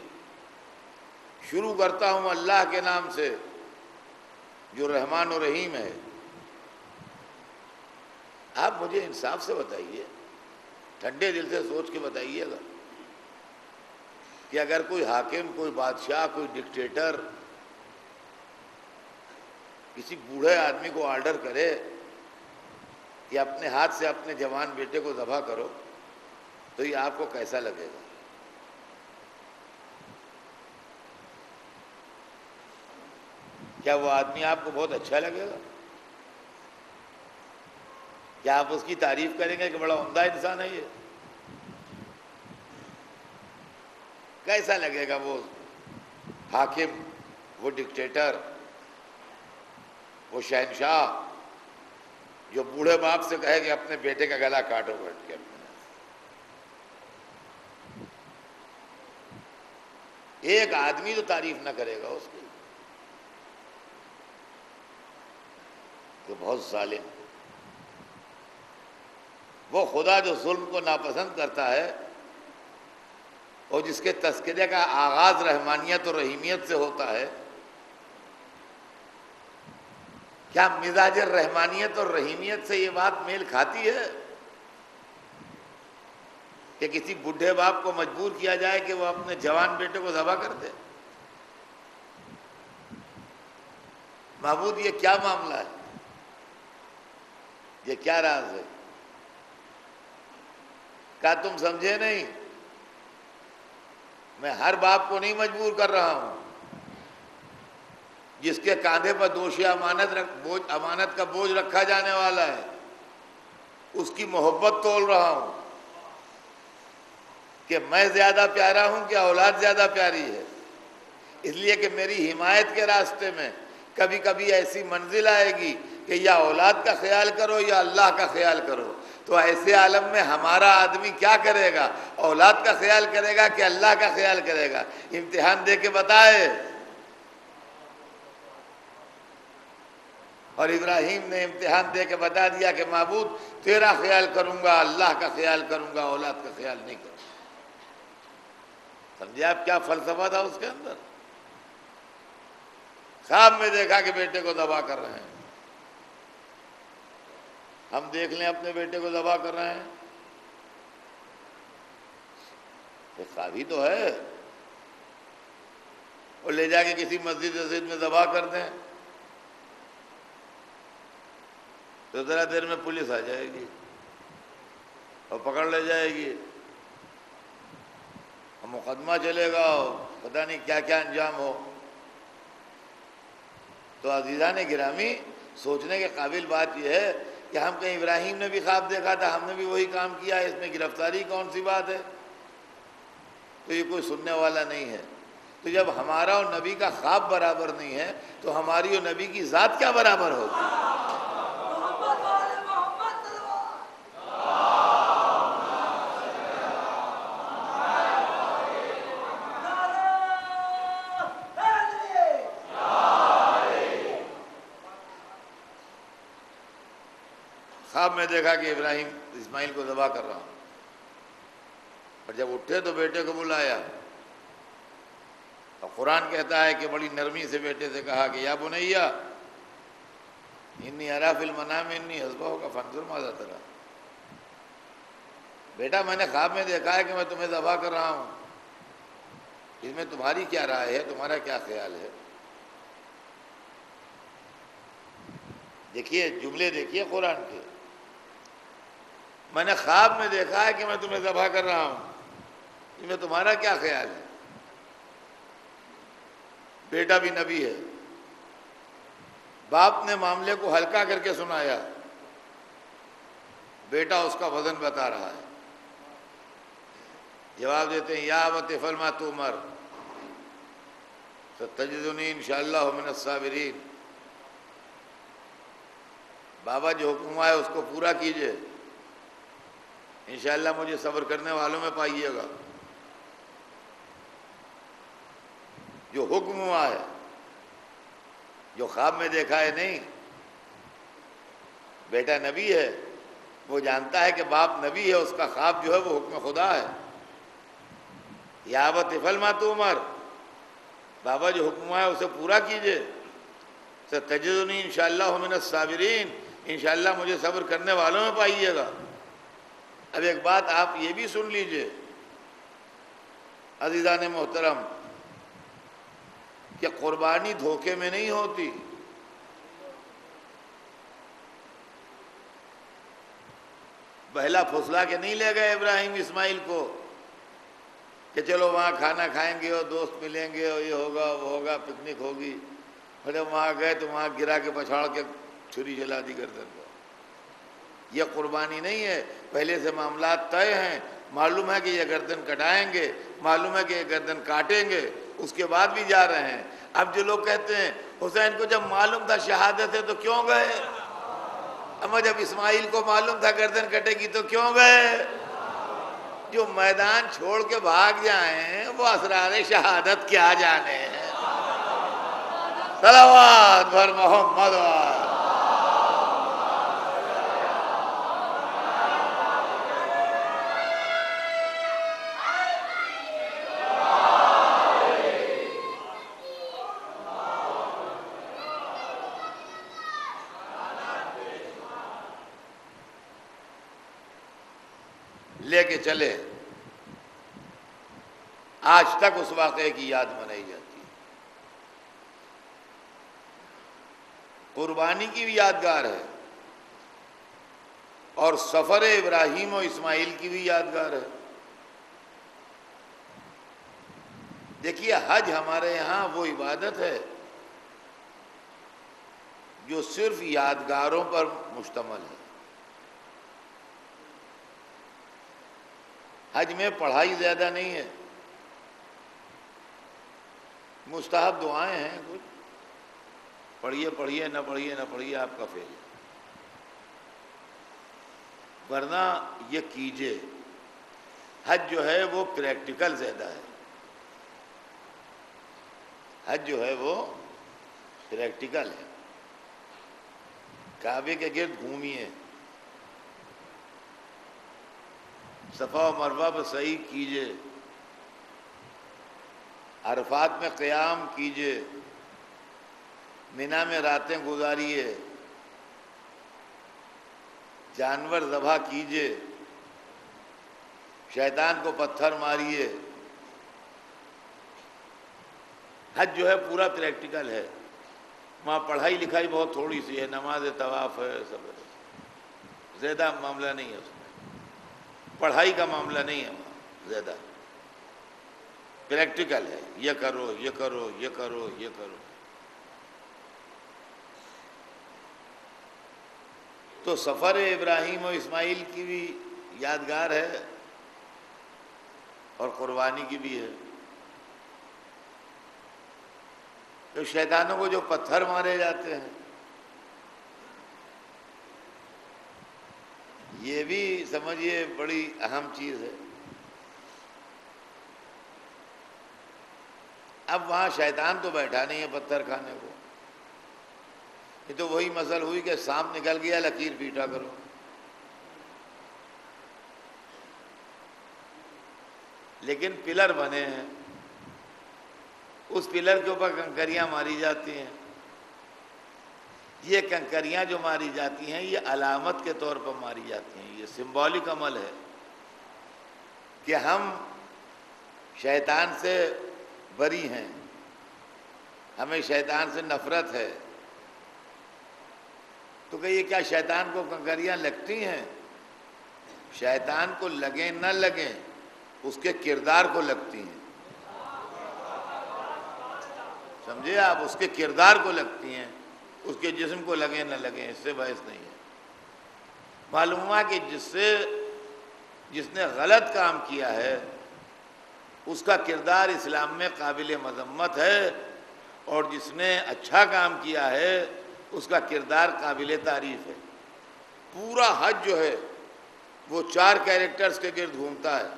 شروع کرتا ہوں اللہ کے نام سے جو رحمان و رحیم ہے۔ آپ مجھے انصاف سے بتائیے، ٹھنڈے دل سے سوچ کے بتائیے گا کہ اگر کوئی حاکم، کوئی بادشاہ، کوئی ڈکٹیٹر کسی بوڑھے آدمی کو آرڈر کرے کہ اپنے ہاتھ سے اپنے جوان بیٹے کو ذبح کرو، تو یہ آپ کو کیسا لگے گا؟ کیا وہ آدمی آپ کو بہت اچھا لگے گا؟ کیا آپ اس کی تعریف کریں گے کہ بڑا عمدہ انسان ہے یہ؟ کیسا لگے گا وہ حاکم، وہ ڈکٹیٹر، وہ شہنشاہ جو بوڑھے باپ سے کہے کہ اپنے بیٹے کا گلا کاٹو بیٹھ کے؟ ایک آدمی تو تعریف نہ کرے گا اس کی، کہ بہت ظالم۔ وہ خدا جو ظلم کو ناپسند کرتا ہے اور جس کے تذکرے کا آغاز رحمانیت اور رحیمیت سے ہوتا ہے، کیا مزاج رحمانیت اور رحیمیت سے یہ بات میل کھاتی ہے کہ کسی بڈھے باپ کو مجبور کیا جائے کہ وہ اپنے جوان بیٹے کو ذبح کر دے؟ معبود یہ کیا معاملہ ہے؟ یہ کیا راز ہے؟ کیا تم سمجھے نہیں؟ میں ہر باپ کو نہیں مجبور کر رہا ہوں، جس کے کاندھے پر دوشی امانت کا بوجھ رکھا جانے والا ہے، اس کی محبت تول رہا ہوں کہ میں زیادہ پیارا ہوں کہ اولاد زیادہ پیاری ہے، اس لیے کہ میری حمایت کے راستے میں کبھی کبھی ایسی منزل آئے گی کہ یا اولاد کا خیال کرو یا اللہ کا خیال کرو، تو ایسے عالم میں ہمارا آدمی کیا کرے گا؟ اولاد کا خیال کرے گا کہ اللہ کا خیال کرے گا؟ امتحان دے کے بتائے۔ اور ابراہیم نے امتحان دے کے بتا دیا کہ معبود تیرا خیال کروں گا، اللہ کا خیال کروں گا، اولاد کا خیال نہیں کروں گا۔ سمجھے آپ کیا فلسفہ تھا اس کے اندر؟ خواب میں دیکھا کہ بیٹے کو ذبح کر رہے ہیں۔ ہم دیکھ لیں اپنے بیٹے کو ذبح کر رہے ہیں، یہ خواب ہی تو ہے، اور لے جا کے کسی مسجد میں ذبح کر دیں تو ذرا دیر میں پولیس آ جائے گی اور پکڑ لے جائے گی، اور مقدمہ چلے گا، پتہ نہیں کیا کیا انجام ہو۔ تو عزیزان گرامی، سوچنے کے قابل بات یہ ہے کہ ہم کہیں ابراہیم نے بھی خواب دیکھا تھا، ہم نے بھی وہی کام کیا ہے، اس میں گرفتاری کون سی بات ہے؟ تو یہ کوئی سننے والا نہیں ہے۔ تو جب ہمارا اور نبی کا خواب برابر نہیں ہے تو ہماری اور نبی کی ذات کیا برابر ہوگی؟ خواب میں دیکھا کہ ابراہیم اسماعیل کو ذبح کر رہا ہوں، اور جب اٹھے تو بیٹے کو بلایا، اور قرآن کہتا ہے کہ بڑی نرمی سے بیٹے سے کہا کہ یا بنیا انی اری فی المنام انی اذبحک فانظر ماذا تری، بیٹا میں نے خواب میں دیکھا ہے کہ میں تمہیں ذبح کر رہا ہوں، اس میں تمہاری کیا رائے ہے، تمہارا کیا خیال ہے؟ دیکھیے جملے دیکھیے قرآن کے، میں نے خواب میں دیکھا ہے کہ میں تمہیں ذبح کر رہا ہوں، اس میں تمہارا کیا خیال ہے؟ بیٹا بھی نبی ہے، باپ نے معاملے کو ہلکا کر کے سنایا، بیٹا اس کا وزن بتا رہا ہے، جواب دیتے ہیں یا ابت افعل ما تؤمر ستجدنی انشاءاللہ من الصابرین، بابا جو حکم ہے اس کو پورا کیجئے، انشاءاللہ مجھے صبر کرنے والوں میں پائیے گا۔ جو حکم ہوا ہے، جو خواب میں دیکھا ہے نہیں، بیٹا نبی ہے، وہ جانتا ہے کہ باپ نبی ہے، اس کا خواب جو ہے وہ حکم خدا ہے۔ یا ابت افعل ما تؤمر، بابا جو حکم ہوا ہے اسے پورا کیجئے، ستجدنی انشاءاللہ من الصابرین، انشاءاللہ مجھے صبر کرنے والوں میں پائیے گا۔ اب ایک بات آپ یہ بھی سن لیجئے عزیزان محترم، کہ قربانی دھوکے میں نہیں ہوتی، بہلا پھسلا کے نہیں لے گئے ابراہیم اسماعیل کو کہ چلو وہاں کھانا کھائیں گے اور دوست ملیں گے اور یہ ہوگا وہ ہوگا، پکنک ہوگی، اور جب وہاں گئے تو وہاں گرا کے پچھاڑ کے چھری چلا دی گردن کو۔ یہ قربانی نہیں ہے، پہلے سے معاملات طے ہیں، معلوم ہے کہ یہ گردن کٹائیں گے، معلوم ہے کہ یہ گردن کاٹیں گے، اس کے بعد بھی جا رہے ہیں۔ اب جو لوگ کہتے ہیں حسین کو جب معلوم تھا شہادت ہے تو کیوں گئے، اما جب اسماعیل کو معلوم تھا گردن کٹے گی تو کیوں گئے؟ جو میدان چھوڑ کے بھاگ جائیں وہ اسرار شہادت کیا جانے ہیں۔ صلوات بھر محمد وآلہ۔ لے کے چلے، آج تک اس واقعے کی یاد منائی جاتی ہے، قربانی کی بھی یادگار ہے، اور سفر ابراہیم و اسماعیل کی بھی یادگار ہے۔ دیکھیے حج ہمارے یہاں وہ عبادت ہے جو صرف یادگاروں پر مشتمل ہے۔ حج میں پڑھائی زیادہ نہیں ہے، مستحب دعائیں ہیں کچھ، پڑھیے پڑھیے نہ پڑھیے نہ پڑھیے آپ کا فیل ہے، ورنہ یہ کیجئے۔ حج جو ہے وہ پریکٹیکل زیادہ ہے، حج جو ہے وہ پریکٹیکل ہے۔ کعبے کے گرد گھومیے، صفا و مروہ پر سعی کیجئے، عرفات میں قیام کیجئے، منی میں راتیں گزاریے، جانور ذبح کیجئے، شیطان کو پتھر ماریے۔ حج جو ہے پورا پریکٹیکل ہے، وہاں پڑھائی لکھائی بہت تھوڑی سی ہے، نماز طواف ہے، سب ہے، زیادہ معاملہ نہیں ہے اس میں، پڑھائی کا معاملہ نہیں ہے وہاں زیادہ، پریکٹیکل ہے، یہ کرو یہ کرو یہ کرو یہ کرو۔ تو سفر ابراہیم و اسماعیل کی بھی یادگار ہے اور قربانی کی بھی ہے۔ تو شیطانوں کو جو پتھر مارے جاتے ہیں، یہ بھی سمجھیے بڑی اہم چیز ہے۔ اب وہاں شیطان تو بیٹھا نہیں ہے پتھر کھانے کو، یہ تو وہی مثل ہوئی کہ سانپ نکل گیا لکیر پیٹا کرو۔ لیکن پلر بنے ہیں، اس پلر کے اوپر کنکریاں ماری جاتی ہیں۔ یہ کنکریاں جو ماری جاتی ہیں یہ علامت کے طور پر ماری جاتی ہیں، یہ سمبولک عمل ہے کہ ہم شیطان سے بری ہیں، ہمیں شیطان سے نفرت ہے۔ تو کہ یہ کیا شیطان کو کنکریاں لگتی ہیں؟ شیطان کو لگیں نہ لگیں، اس کے کردار کو لگتی ہیں، سمجھے آپ؟ اس کے کردار کو لگتی ہیں، اس کے جسم کو لگیں نہ لگیں، اس سے بحث نہیں ہے۔ معلوم ہوا کہ جس نے غلط کام کیا ہے اس کا کردار اسلام میں قابل مذمت ہے، اور جس نے اچھا کام کیا ہے اس کا کردار قابل تعریف ہے۔ پورا حج جو ہے وہ 4 کیریکٹرز کے گرد گھومتا ہے،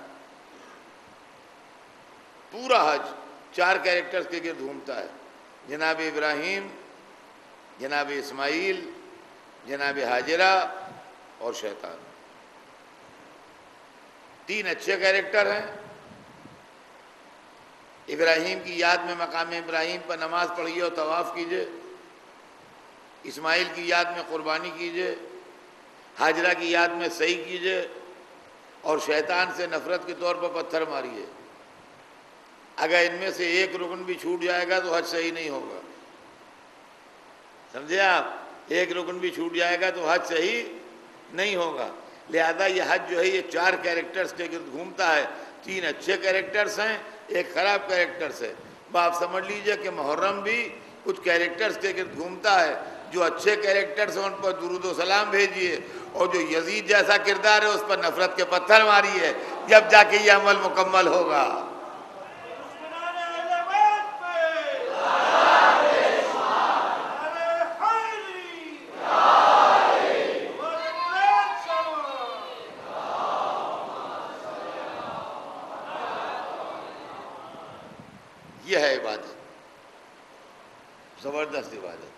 پورا حج 4 کیریکٹرز کے گرد گھومتا ہے، جناب ابراہیم، جناب اسماعیل، جناب حاجرہ اور شیطان۔ 3 اچھے کیریکٹر ہیں۔ ابراہیم کی یاد میں مقام ابراہیم پر نماز پڑھیے اور طواف کیجئے، اسماعیل کی یاد میں قربانی کیجئے، حاجرہ کی یاد میں سعی کیجئے، اور شیطان سے نفرت کے طور پر پتھر ماریے۔ اگر ان میں سے ایک رکن بھی چھوٹ جائے گا تو حج صحیح نہیں ہوگا، سمجھے آپ؟ ایک رکن بھی چھوٹ جائے گا تو حج صحیح نہیں ہوگا۔ لہذا یہ حج جو ہے یہ 4 کیریکٹرز کے گرد گھومتا ہے، 3 اچھے کیریکٹرز ہیں، ایک خراب کیریکٹرز ہے۔ آپ سمجھ لیجئے کہ محرم بھی کچھ کیریکٹرز کے گرد گھومتا ہے۔ جو اچھے کیریکٹرز ہیں ان پر درود و سلام بھیجیے، اور جو یزید جیسا کردار ہے اس پر نفرت کے پتھر ماریے، جب جا کے یہ عمل مکمل ہوگا۔ یہ ہے عبادت، زبردست عبادت۔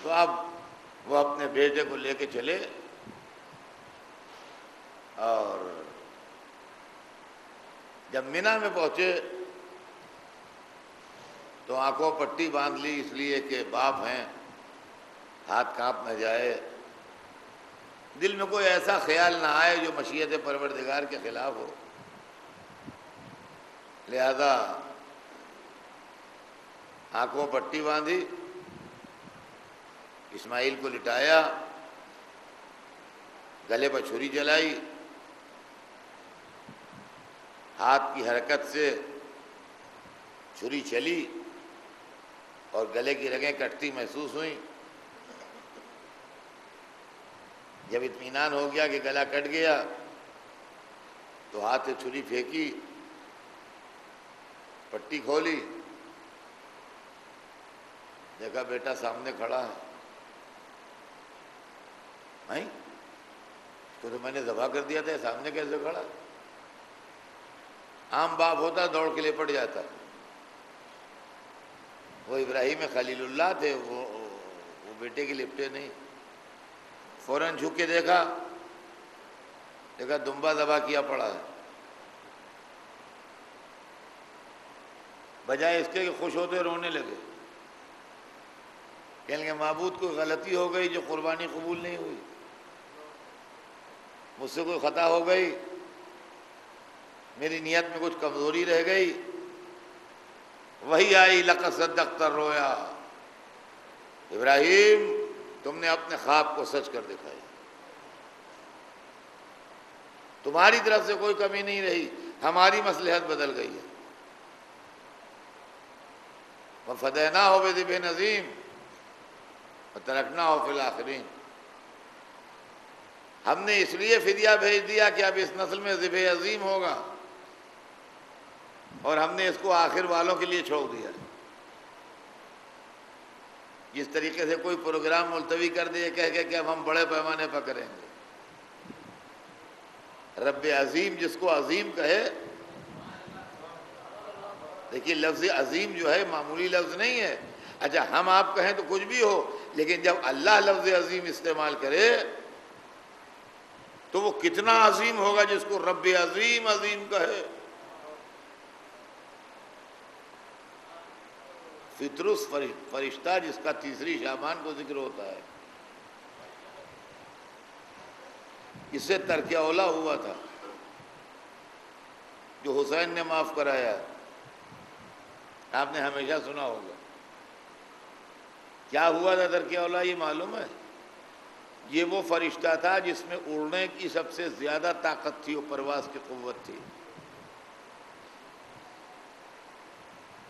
تو اب وہ اپنے بیٹے کو لے کے چلے، اور جب منی میں پہنچے تو آنکھوں پٹی باندھ لی، اس لیے کہ باپ ہیں، ہاتھ کانپ نہ جائے، دل میں کوئی ایسا خیال نہ آئے جو مشیت پروردگار کے خلاف ہو۔ لہذا آنکھوں پٹی باندھی، اسماعیل کو لٹایا، گلے پر چھری چلائی، ہاتھ کی حرکت سے چھری چلی، اور گلے کی رگیں کٹتی محسوس ہوئیں۔ جب اطمینان ہو گیا کہ گلا کٹ گیا تو ہاتھ سے چھری پھینکی، پٹی کھولی، دیکھا بیٹا سامنے کھڑا ہے۔ نہیں تو میں نے ذبح کر دیا تھا، سامنے کیسے کھڑا؟ عام باپ ہوتا دوڑ کے لپٹ جاتا، وہ ابراہیم خلیل اللہ تھے، وہ بیٹے کے لپٹے نہیں، فوراً جھک کے دیکھا دمبا ذبح کیا پڑا ہے۔ بجائے اس کے کہ خوش ہوتے رونے لگے، کہنے لگے معبود کوئی غلطی ہو گئی جو قربانی قبول نہیں ہوئی، مجھ سے کوئی خطا ہو گئی، میری نیت میں کچھ کمزوری رہ گئی۔ وہی آئی لقد صدقت الرؤیا، ابراہیم تم نے اپنے خواب کو سچ کر دکھایا، تمہاری طرف سے کوئی کمی نہیں رہی، ہماری مصلحت بدل گئی ہے۔ وَفَدَيْنَاهُ بِذِبْحٍ عَظِيمٍ وَتَرَكْنَاهُ فِي الْآخِرِينَ، ہم نے اس لیے فدیہ بھیج دیا کہ اب اس نسل میں ذبح عظیم ہوگا، اور ہم نے اس کو آخر والوں کے لیے چھوڑ دیا۔ جس طریقے سے کوئی پروگرام ملتوی کر دے کہہ کہ اب ہم بڑے پیمانے پر کریں گے، رب عظیم جس کو عظیم کہے، دیکھیے لفظ عظیم جو ہے معمولی لفظ نہیں ہے۔ اچھا ہم آپ کہیں تو کچھ بھی ہو، لیکن جب اللہ لفظ عظیم استعمال کرے تو وہ کتنا عظیم ہوگا جس کو رب عظیم عظیم کہے۔ فطرس فرشتہ جس کا تیسری شعبان کو ذکر ہوتا ہے، اس سے ترک اولا ہوا تھا جو حسین نے معاف کرایا، آپ نے ہمیشہ سنا ہوگا۔ کیا ہوا تھا ترک اولا یہ معلوم ہے؟ یہ وہ فرشتہ تھا جس میں اڑنے کی سب سے زیادہ طاقت تھی اور پرواز کی قوت تھی،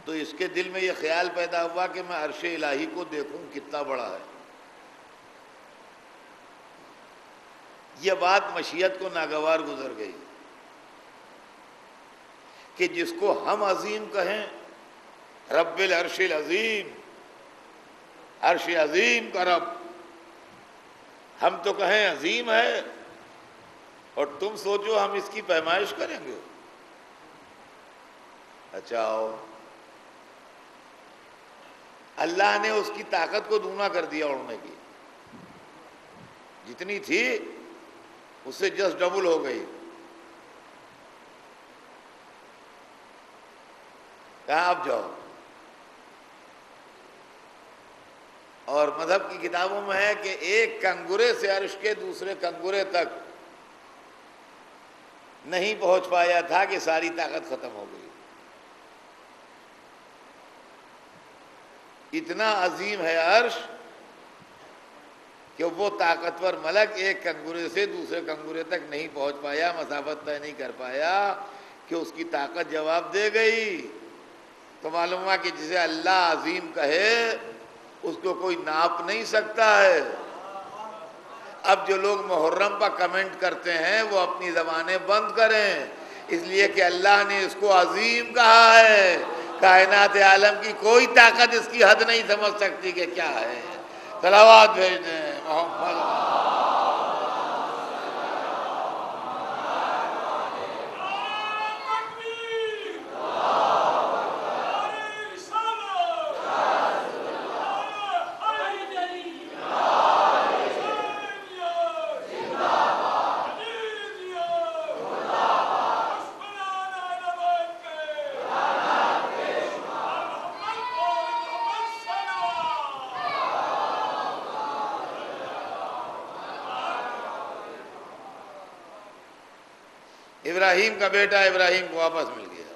تو اس کے دل میں یہ خیال پیدا ہوا کہ میں عرش الہی کو دیکھوں کتنا بڑا ہے۔ یہ بات مشیت کو ناگوار گزر گئی کہ جس کو ہم عظیم کہیں، رب العرش العظیم، عرش عظیم کا رب، ہم تو کہیں عظیم ہے اور تم سوچو ہم اس کی پیمائش کریں گے۔ اچھا آؤ، اللہ نے اس کی طاقت کو دونا کر دیا اڑنے کی، جتنی تھی اس سے جسٹ ڈبل ہو گئی۔ کہاں آپ جاؤ، اور مذہب کی کتابوں میں ہے کہ ایک کنگورے سے عرش کے دوسرے کنگورے تک نہیں پہنچ پایا تھا کہ ساری طاقت ختم ہو گئی۔ اتنا عظیم ہے عرش کہ وہ طاقتور ملک ایک کنگورے سے دوسرے کنگورے تک نہیں پہنچ پایا، مسافت طے نہیں کر پایا کہ اس کی طاقت جواب دے گئی۔ تو معلوم ہوا کہ جسے اللہ عظیم کہے اس کو کوئی ناپ نہیں سکتا ہے۔ اب جو لوگ محرم پر کمنٹ کرتے ہیں وہ اپنی زبانیں بند کریں، اس لیے کہ اللہ نے اس کو عظیم کہا ہے، کائنات عالم کی کوئی طاقت اس کی حد نہیں سمجھ سکتی کہ کیا ہے۔ صلوات بھیج دیں محمد۔ ابراہیم کا بیٹا ابراہیم کو واپس مل گیا،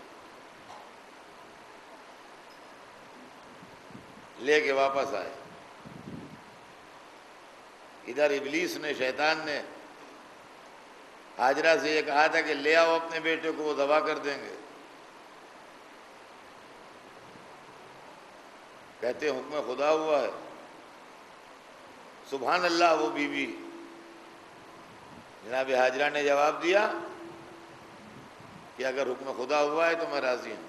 لے کے واپس آئے۔ ادھر ابلیس نے، شیطان نے ہاجرہ سے یہ کہا تھا کہ لے آؤ اپنے بیٹے کو، وہ ذبح کر دیں گے۔ کہتے ہیں حکم خدا ہوا ہے. سبحان اللہ. وہ بیوی جناب حاجرہ نے جواب دیا کہ اگر حکم خدا ہوا ہے تو میں راضی ہوں.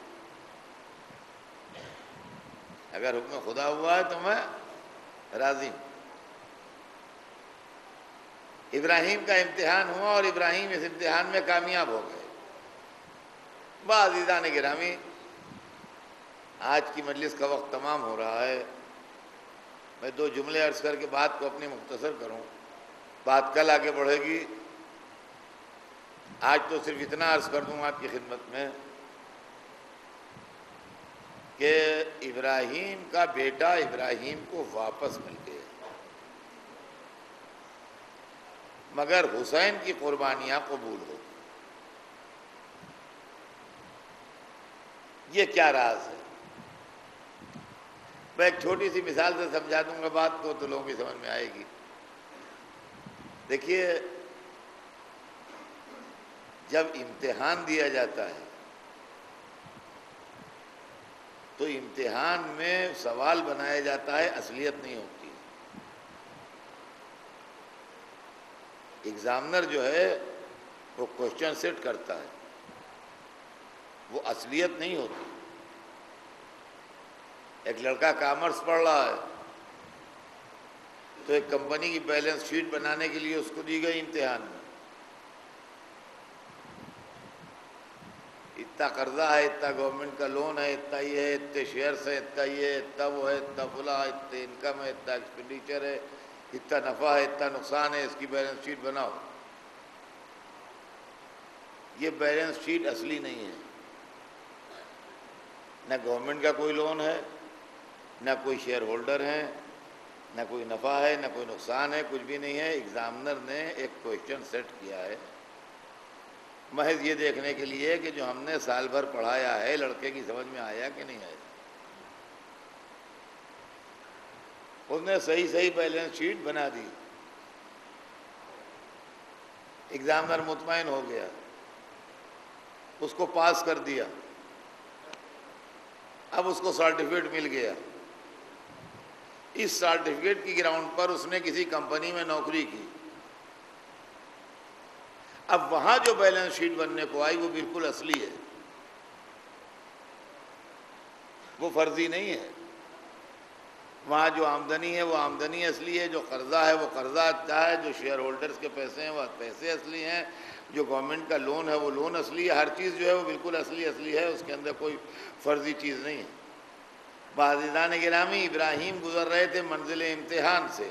اگر حکم خدا ہوا ہے تو میں راضی ہوں. ابراہیم کا امتحان ہوا اور ابراہیم اس امتحان میں کامیاب ہو گئے. عزیزان گرامی، آج کی مجلس کا وقت تمام ہو رہا ہے. میں 2 جملے عرض کر کے بات کو اپنی مختصر کروں. بات کل آگے بڑھے گی. آج تو صرف اتنا عرض کر دوں آپ کی خدمت میں کہ ابراہیم کا بیٹا ابراہیم کو واپس مل گیا، مگر حسین کی قربانیاں قبول ہو. یہ کیا راز ہے؟ میں ایک چھوٹی سی مثال سے سمجھا دوں گا بات کو تو لوگوں کی سمجھ میں آئے گی. دیکھیے، جب امتحان دیا جاتا ہے تو امتحان میں سوال بنایا جاتا ہے، اصلیت نہیں ہوتی. ایگزامنر جو ہے وہ کوشچن سیٹ کرتا ہے، وہ اصلیت نہیں ہوتی. ایک لڑکا کامرس پڑھ رہا ہے تو ایک کمپنی کی بیلنس شیٹ بنانے کے لیے اس کو دی گئی امتحان میں، اتنا قرضہ ہے، اتنا گورنمنٹ کا لون ہے، اتنا یہ ہے، اتنے شیئرس ہیں، اتنا یہ ہے، اتنا وہ ہے، اتنا فلاں ہے، اتنا انکم ہے، اتنا ایکسپینڈیچر ہے، اتنا نفع ہے، اتنا نقصان ہے، اس کی بیلنس شیٹ بناؤ. یہ بیلنس شیٹ اصلی نہیں ہے. نہ گورنمنٹ کا کوئی لون ہے، نہ کوئی شیئر ہولڈر ہیں، نہ کوئی نفع ہے، نہ کوئی نقصان ہے، کچھ بھی نہیں ہے. ایگزامنر نے ایک کوشچن سیٹ کیا ہے محض یہ دیکھنے کے لیے کہ جو ہم نے سال بھر پڑھایا ہے لڑکے کی سمجھ میں آیا کہ نہیں آیا. اس نے صحیح بیلنس شیٹ بنا دی. ایگزامنر مطمئن ہو گیا، اس کو پاس کر دیا. اب اس کو سرٹیفکیٹ مل گیا. اس سرٹیفکیٹ کی گراؤنڈ پر اس نے کسی کمپنی میں نوکری کی. اب وہاں جو بیلنس شیٹ بننے کو آئی وہ بالکل اصلی ہے، وہ فرضی نہیں ہے. وہاں جو آمدنی ہے وہ آمدنی اصلی ہے، جو قرضہ ہے وہ قرضہ اچھا ہے، جو شیئر ہولڈرز کے پیسے ہیں وہ پیسے اصلی ہیں، جو گورنمنٹ کا لون ہے وہ لون اصلی ہے. ہر چیز جو ہے وہ بالکل اصلی ہے، اس کے اندر کوئی فرضی چیز نہیں ہے. عزیزان گرامی، ابراہیم گزر رہے تھے منزل امتحان سے،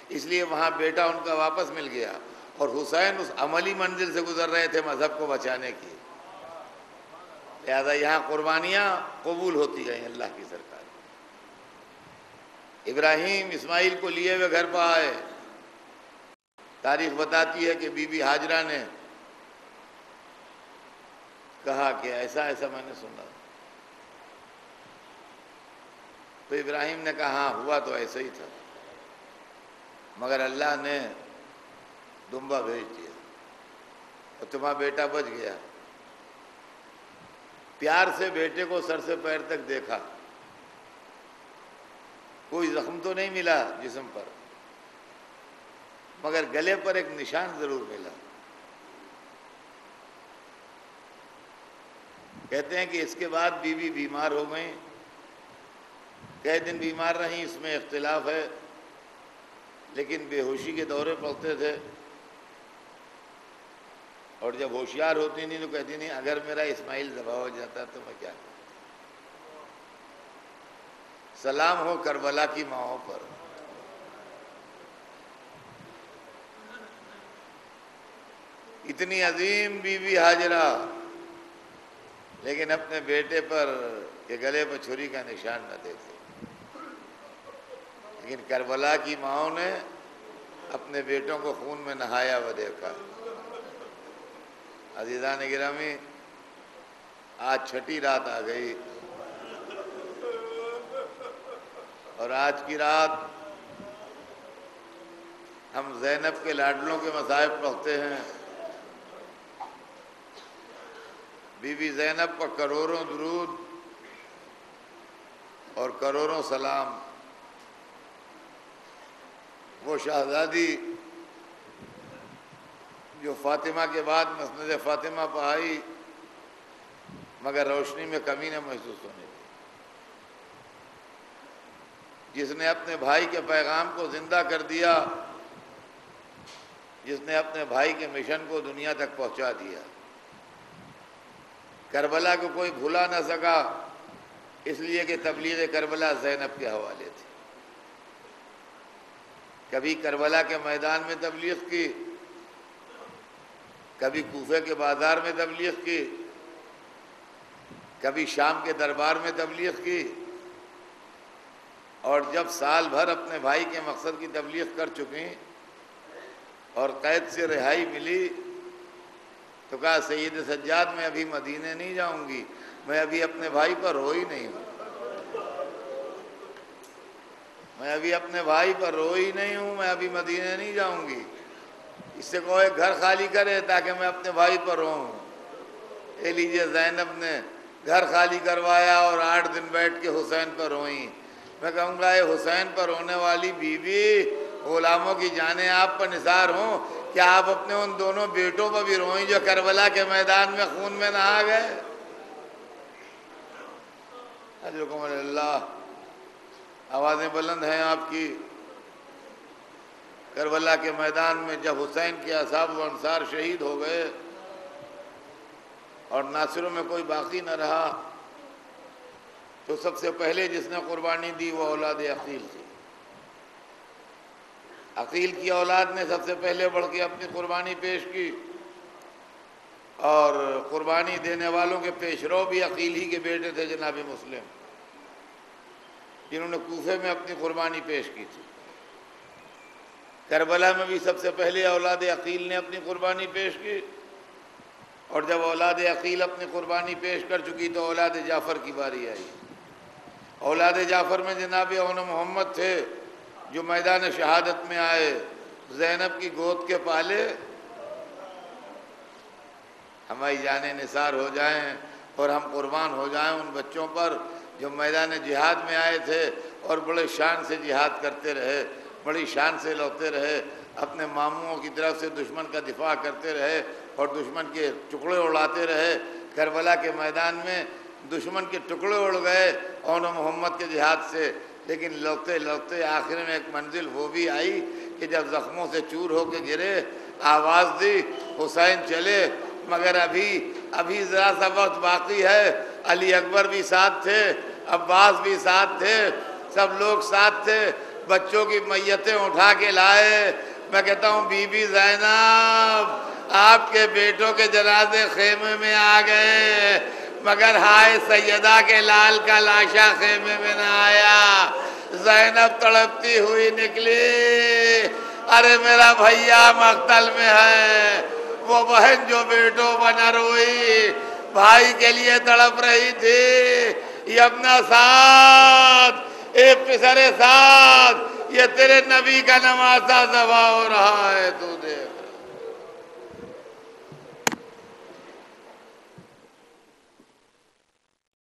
اس لیے وہاں بیٹا ان کا واپس مل گیا، اور حسین اس عملی منزل سے گزر رہے تھے مذہب کو بچانے کی. لہذا یہاں قربانیاں قبول ہوتی گئیں اللہ کی سرکار. ابراہیم اسماعیل کو لیے ہوئے گھر پر آئے. تاریخ بتاتی ہے کہ بی بی حاجرہ نے کہا کہ ایسا ایسا میں نے سنا. تو ابراہیم نے کہا ہاں ہوا تو ایسا ہی تھا، مگر اللہ نے دمبا بھیج دیا اور تمہارا بیٹا بچ گیا. پیار سے بیٹے کو سر سے پیر تک دیکھا، کوئی زخم تو نہیں ملا جسم پر، مگر گلے پر ایک نشان ضرور ملا. کہتے ہیں کہ اس کے بعد بیوی بیمار ہو گئیں. کئی دن بیمار رہیں، اس میں اختلاف ہے، لیکن بے ہوشی کے دورے پڑتے تھے، اور جب ہوشیار ہوتی نہیں تو کہتی نہیں اگر میرا اسماعیل ذبح ہو جاتا تو میں کیا کروں. سلام ہو کربلا کی ماؤں پر. اتنی عظیم بی بی حاجرہ، لیکن اپنے بیٹے پر کہ گلے پر چھری کا نشان نہ دیکھے. لیکن کربلا کی ماؤں نے اپنے بیٹوں کو خون میں نہایا ہوا دیکھا. عزیزان گرامی، آج چھٹی رات آ گئی، اور آج کی رات ہم زینب کے لاڈلوں کے مصائب پڑھتے ہیں. بی بی زینب پر کروڑوں درود اور کروڑوں سلام وہ شہزادی جو فاطمہ کے بعد مسند فاطمہ پہ آئی مگر روشنی میں کمی نہ محسوس ہونے دی، جس نے اپنے بھائی کے پیغام کو زندہ کر دیا، جس نے اپنے بھائی کے مشن کو دنیا تک پہنچا دیا۔ کربلا کو کوئی بھلا نہ سکا، اس لیے کہ تبلیغ کربلا زینب کے حوالے تھی۔ کبھی کربلا کے میدان میں تبلیغ کی، کبھی کوفے کے بازار میں تبلیغ کی، کبھی شام کے دربار میں تبلیغ کی، اور جب سال بھر اپنے بھائی کے مقصد کی تبلیغ کر چکی اور قید سے رہائی ملی تو کہا سید سجاد میں ابھی مدینے نہیں جاؤں گی، میں ابھی اپنے بھائی پر روئی نہیں ہوں، میں ابھی اپنے بھائی پر روئی نہیں ہوں، میں ابھی مدینے نہیں جاؤں گی۔ اس سے کوئی گھر خالی کرے تاکہ میں اپنے بھائی پر روؤں۔ اے لیجیے زینب نے گھر خالی کروایا اور 8 دن بیٹھ کے حسین پر روئیں۔ میں کہوں گا اے حسین پر رونے والی بیوی، غلاموں کی جانیں آپ پر نثار ہوں، کیا آپ اپنے ان دونوں بیٹوں پر بھی روئیں جو کربلا کے میدان میں خون میں نہا گئے؟ اجرکم اللہ، آوازیں بلند ہیں آپ کی۔ کربلا کے میدان میں جب حسین کے اصحاب و انصار شہید ہو گئے اور ناصروں میں کوئی باقی نہ رہا تو سب سے پہلے جس نے قربانی دی وہ اولاد عقیل تھی۔ عقیل کی اولاد نے سب سے پہلے بڑھ کے اپنی قربانی پیش کی، اور قربانی دینے والوں کے پیش رو بھی عقیل ہی کے بیٹے تھے جناب مسلم، جنہوں نے کوفے میں اپنی قربانی پیش کی تھی۔ کربلا میں بھی سب سے پہلے اولاد عقیل نے اپنی قربانی پیش کی، اور جب اولاد عقیل اپنی قربانی پیش کر چکی تو اولاد جعفر کی باری آئی۔ اولاد جعفر میں جناب اون محمد تھے جو میدان شہادت میں آئے، زینب کی گود کے پالے، ہماری جانیں نثار ہو جائیں اور ہم قربان ہو جائیں ان بچوں پر جو میدان جہاد میں آئے تھے اور بڑے شان سے جہاد کرتے رہے، بڑی شان سے لڑتے رہے، اپنے ماموں کی طرف سے دشمن کا دفاع کرتے رہے اور دشمن کے ٹکڑے اڑاتے رہے۔ کربلا کے میدان میں دشمن کے ٹکڑے اڑ گئے اون محمد کے جہاد سے، لیکن لڑتے لڑتے آخر میں ایک منزل وہ بھی آئی کہ جب زخموں سے چور ہو کے گرے، آواز دی حسین چلے، مگر ابھی ذرا سا وقت باقی ہے۔ علی اکبر بھی ساتھ تھے، عباس بھی ساتھ تھے، سب لوگ ساتھ تھے، بچوں کی میتیں اٹھا کے لائے۔ میں کہتا ہوں بی بی زینب آپ کے بیٹوں کے جنازے خیمے میں آ گئے، مگر ہائے سیدہ کے لال کا لاشا خیمے میں نہ آیا۔ زینب تڑپتی ہوئی نکلی، ارے میرا بھیا مقتل میں ہے۔ وہ بہن جو بیٹوں بنا روئی، بھائی کے لیے تڑپ رہی تھی، یہ اپنا ساتھ، اے پسر ساتھ، یہ تیرے نبی کا نواسہ ذبح ہو رہا ہے، تو دیکھ۔